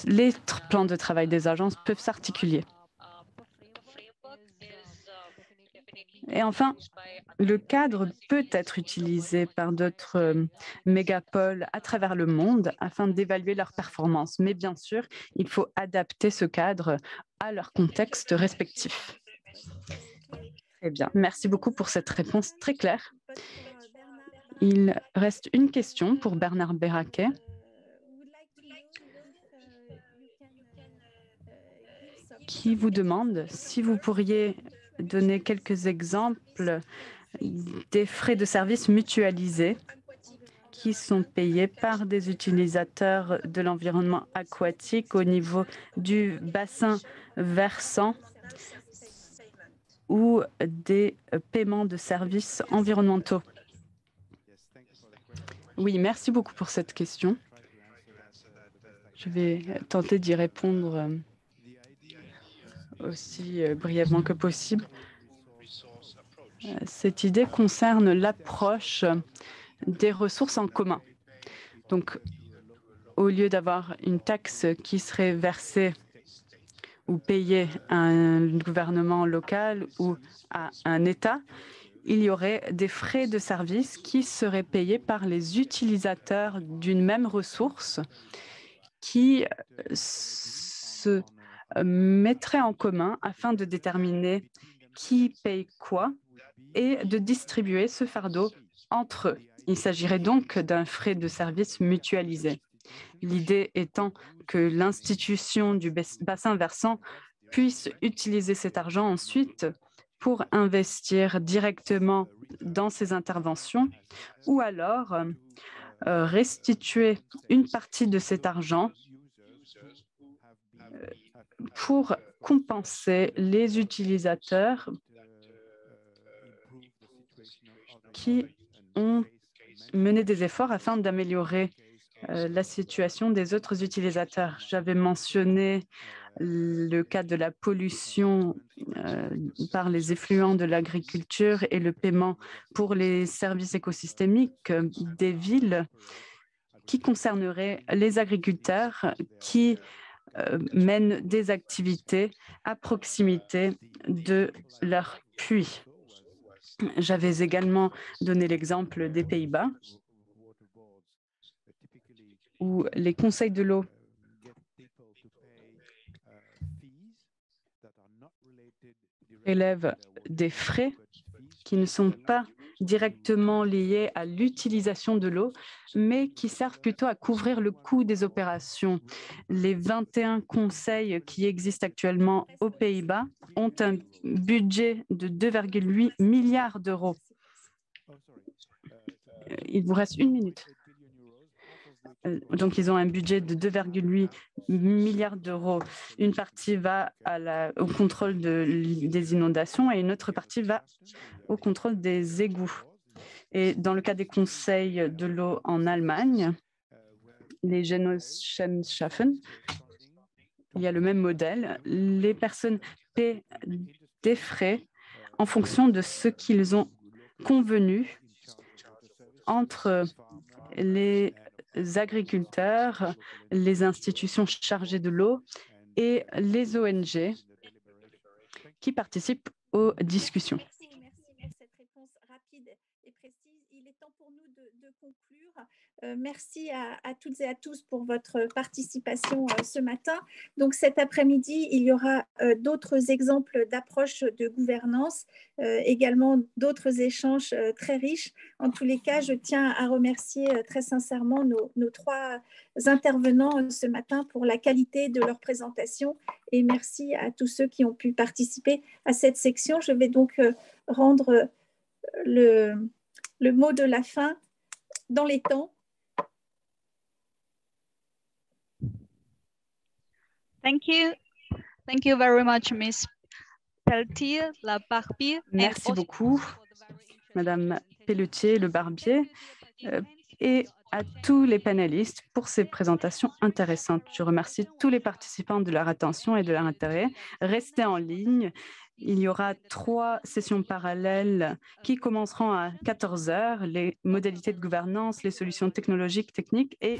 les plans de travail des agences peuvent s'articuler. Et enfin, le cadre peut être utilisé par d'autres mégapoles à travers le monde afin d'évaluer leur performance. Mais bien sûr, il faut adapter ce cadre à leur contexte respectif. Très bien. Merci beaucoup pour cette réponse très claire. Il reste une question pour Bernard Berraquet. Qui vous demande si vous pourriez donner quelques exemples des frais de service mutualisés qui sont payés par des utilisateurs de l'environnement aquatique au niveau du bassin versant ou des paiements de services environnementaux. Oui, merci beaucoup pour cette question. Je vais tenter d'y répondre aussi brièvement que possible. Cette idée concerne l'approche des ressources en commun. Donc, au lieu d'avoir une taxe qui serait versée ou payée à un gouvernement local ou à un État, il y aurait des frais de service qui seraient payés par les utilisateurs d'une même ressource qui se mettraient en commun afin de déterminer qui paye quoi et de distribuer ce fardeau entre eux. Il s'agirait donc d'un frais de service mutualisé. L'idée étant que l'institution du bassin versant puisse utiliser cet argent ensuite pour investir directement dans ses interventions ou alors restituer une partie de cet argent pour compenser les utilisateurs qui ont mené des efforts afin d'améliorer la situation des autres utilisateurs. J'avais mentionné le cas de la pollution par les effluents de l'agriculture et le paiement pour les services écosystémiques des villes qui concerneraient les agriculteurs qui mènent des activités à proximité de leurs puits. J'avais également donné l'exemple des Pays-Bas, où les conseils de l'eau élèvent des frais qui ne sont pas directement liés à l'utilisation de l'eau, mais qui servent plutôt à couvrir le coût des opérations. Les 21 conseils qui existent actuellement aux Pays-Bas ont un budget de 2,8 milliards d'euros. Il vous reste une minute. Donc, ils ont un budget de 2,8 milliards d'euros. Une partie va au contrôle des inondations et une autre partie va au contrôle des égouts. Et dans le cas des conseils de l'eau en Allemagne, les Genossenschaften, il y a le même modèle. Les personnes paient des frais en fonction de ce qu'ils ont convenu entre les agriculteurs, les institutions chargées de l'eau et les ONG qui participent aux discussions. Merci pour cette réponse rapide et précise. Il est temps pour nous de conclure. Merci à toutes et à tous pour votre participation ce matin. Donc cet après-midi, il y aura d'autres exemples d'approches de gouvernance, également d'autres échanges très riches. En tous les cas, je tiens à remercier très sincèrement nos trois intervenants ce matin pour la qualité de leur présentation et merci à tous ceux qui ont pu participer à cette section. Je vais donc rendre le mot de la fin dans les temps. Thank you very much, Ms. Pelletier, la Barbier. Merci beaucoup, Madame Pelletier, le Barbier, et à tous les panélistes pour ces présentations intéressantes. Je remercie tous les participants de leur attention et de leur intérêt. Restez en ligne. Il y aura 3 sessions parallèles qui commenceront à 14 h, les modalités de gouvernance, les solutions technologiques, techniques et...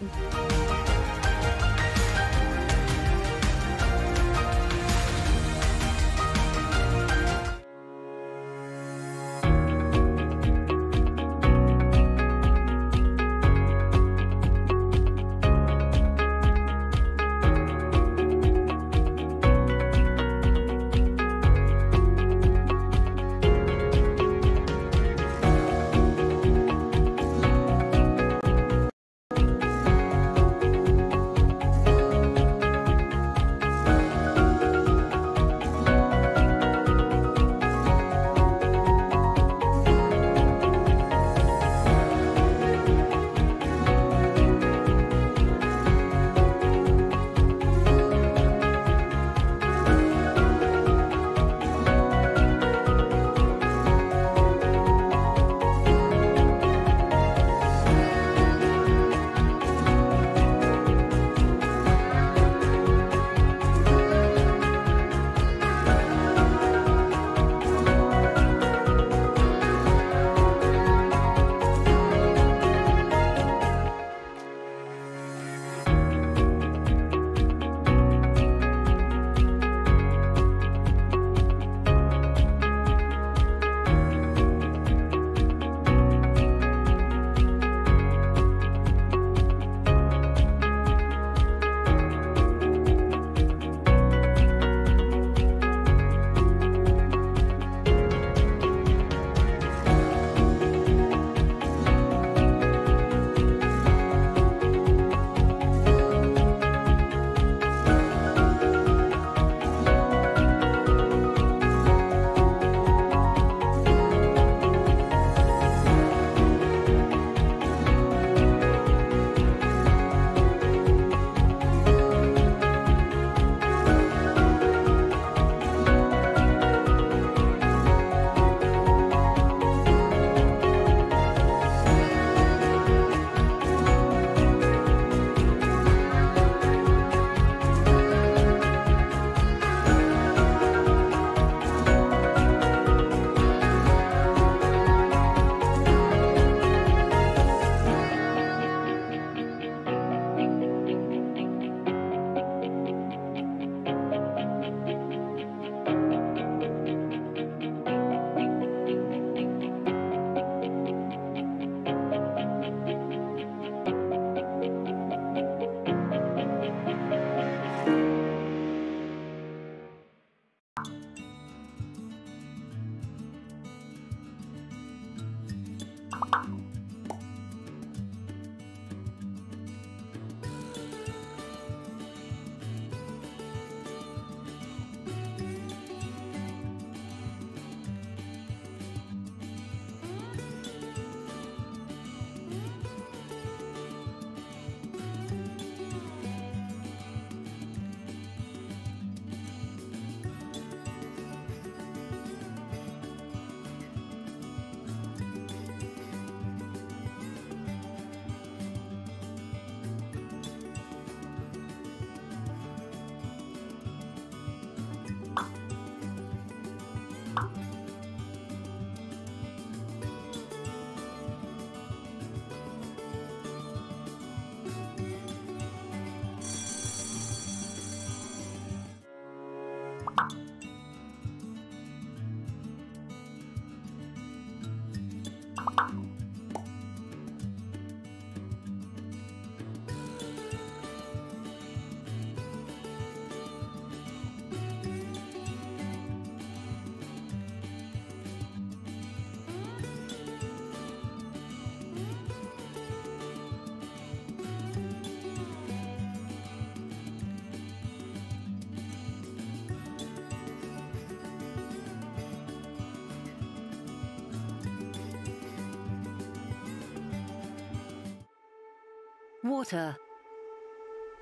Water.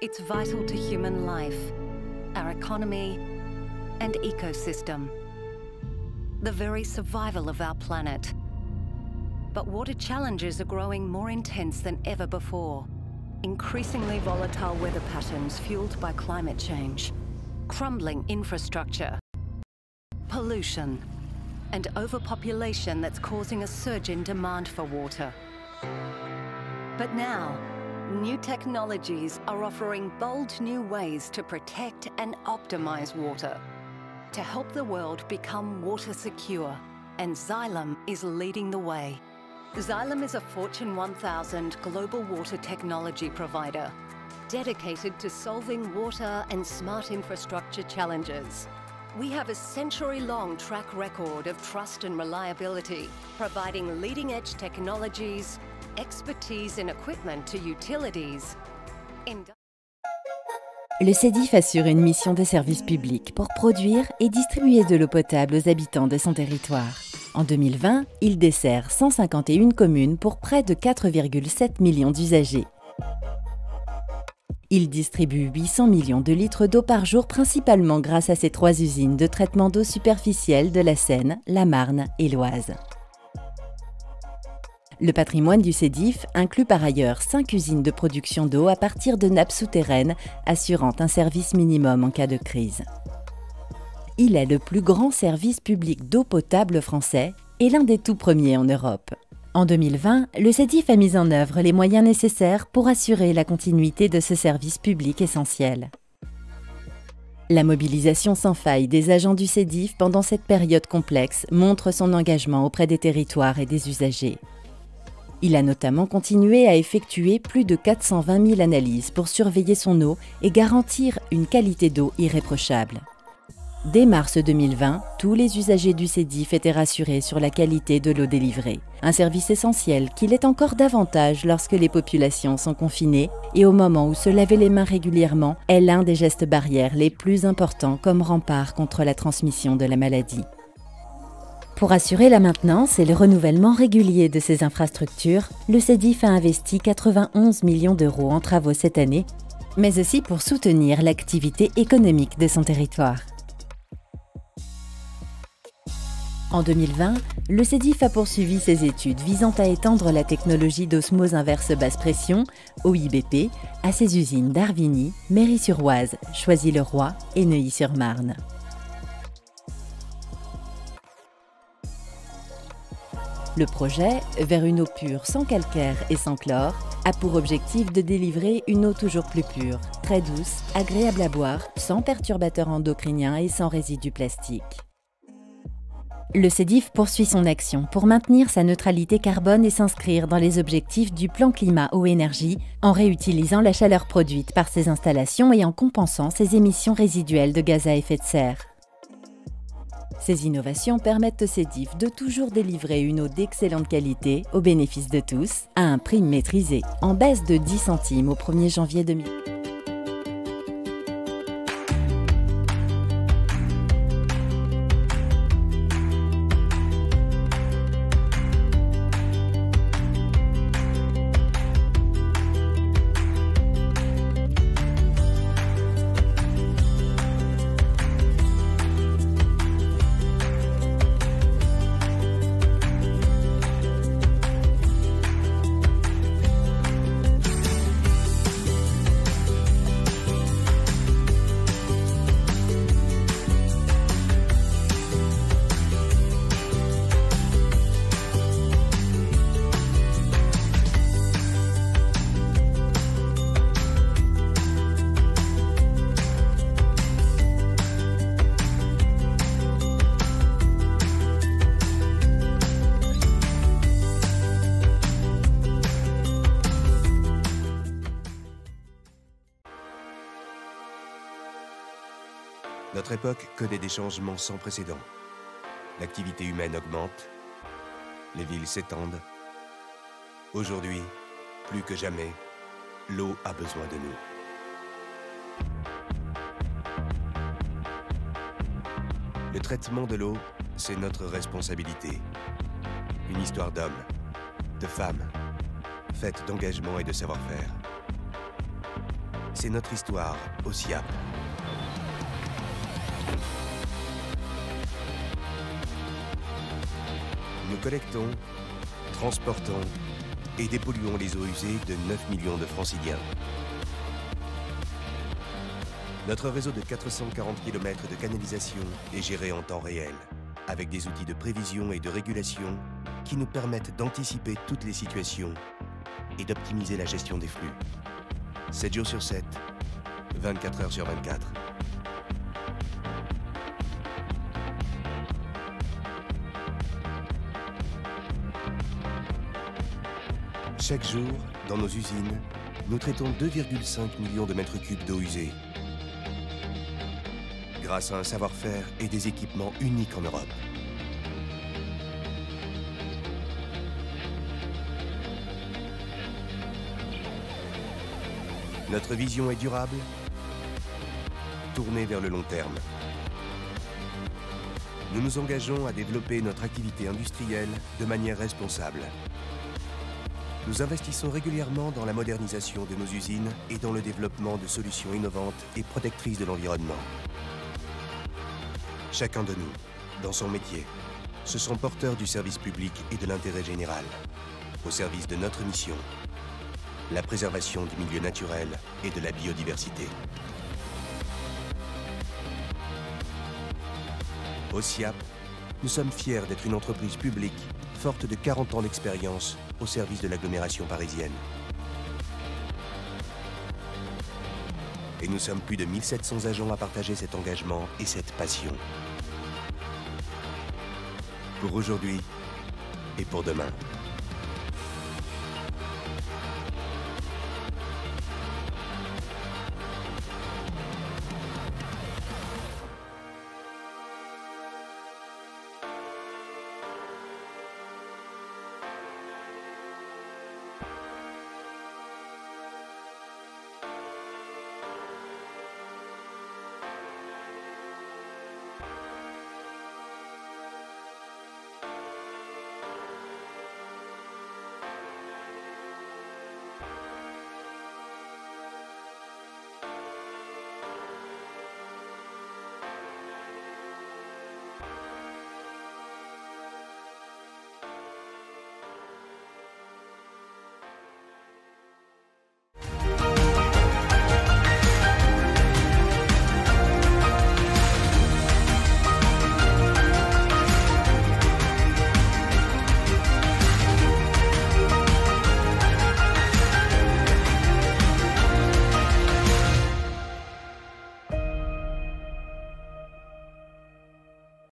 It's vital to human life, our economy, and ecosystem. The very survival of our planet. But water challenges are growing more intense than ever before. Increasingly volatile weather patterns fueled by climate change, crumbling infrastructure, pollution, and overpopulation that's causing a surge in demand for water. But now, new technologies are offering bold new ways to protect and optimize water, to help the world become water secure, and Xylem is leading the way. Xylem is a Fortune 1000 global water technology provider, dedicated to solving water and smart infrastructure challenges. We have a century-long track record of trust and reliability, providing leading-edge technologies, expertise and equipment to utilities. Le CEDIF assure une mission de service public pour produire et distribuer de l'eau potable aux habitants de son territoire. En 2020, il dessert 151 communes pour près de 4,7 millions d'usagers. Il distribue 800 millions de litres d'eau par jour, principalement grâce à ses 3 usines de traitement d'eau superficielle de la Seine, la Marne et l'Oise. Le patrimoine du CEDIF inclut par ailleurs 5 usines de production d'eau à partir de nappes souterraines, assurant un service minimum en cas de crise. Il est le plus grand service public d'eau potable français et l'un des tout premiers en Europe. En 2020, le CEDIF a mis en œuvre les moyens nécessaires pour assurer la continuité de ce service public essentiel. La mobilisation sans faille des agents du CEDIF pendant cette période complexe montre son engagement auprès des territoires et des usagers. Il a notamment continué à effectuer plus de 420 000 analyses pour surveiller son eau et garantir une qualité d'eau irréprochable. Dès mars 2020, tous les usagers du CEDIF étaient rassurés sur la qualité de l'eau délivrée. Un service essentiel qui l'est encore davantage lorsque les populations sont confinées et au moment où se laver les mains régulièrement est l'un des gestes barrières les plus importants comme rempart contre la transmission de la maladie. Pour assurer la maintenance et le renouvellement régulier de ces infrastructures, le CEDIF a investi 91 millions d'euros en travaux cette année, mais aussi pour soutenir l'activité économique de son territoire. En 2020, le CEDIF a poursuivi ses études visant à étendre la technologie d'osmose inverse basse pression, OIBP, à ses usines d'Arvigny, Méry-sur-Oise, Choisy-le-Roi et Neuilly-sur-Marne. Le projet, vers une eau pure sans calcaire et sans chlore, a pour objectif de délivrer une eau toujours plus pure, très douce, agréable à boire, sans perturbateurs endocriniens et sans résidus plastiques. Le CEDIF poursuit son action pour maintenir sa neutralité carbone et s'inscrire dans les objectifs du plan climat-eau-énergie en réutilisant la chaleur produite par ses installations et en compensant ses émissions résiduelles de gaz à effet de serre. Ces innovations permettent au CEDIF de toujours délivrer une eau d'excellente qualité au bénéfice de tous, à un prix maîtrisé, en baisse de 10 centimes au 1er janvier 2000. Notre époque connaît des changements sans précédent. L'activité humaine augmente, les villes s'étendent. Aujourd'hui, plus que jamais, l'eau a besoin de nous. Le traitement de l'eau, c'est notre responsabilité. Une histoire d'hommes, de femmes, faite d'engagement et de savoir-faire. C'est notre histoire au SIAP. Nous collectons, transportons et dépolluons les eaux usées de 9 millions de franciliens. Notre réseau de 440 km de canalisation est géré en temps réel, avec des outils de prévision et de régulation qui nous permettent d'anticiper toutes les situations et d'optimiser la gestion des flux. 7 jours sur 7, 24 heures sur 24. Chaque jour, dans nos usines, nous traitons 2,5 millions de mètres cubes d'eau usée. Grâce à un savoir-faire et des équipements uniques en Europe. Notre vision est durable, tournée vers le long terme. Nous nous engageons à développer notre activité industrielle de manière responsable. Nous investissons régulièrement dans la modernisation de nos usines et dans le développement de solutions innovantes et protectrices de l'environnement. Chacun de nous, dans son métier, se sent porteur du service public et de l'intérêt général, au service de notre mission, la préservation du milieu naturel et de la biodiversité. Au SIAP, nous sommes fiers d'être une entreprise publique forte de 40 ans d'expérience au service de l'agglomération parisienne. Et nous sommes plus de 1700 agents à partager cet engagement et cette passion. Pour aujourd'hui et pour demain.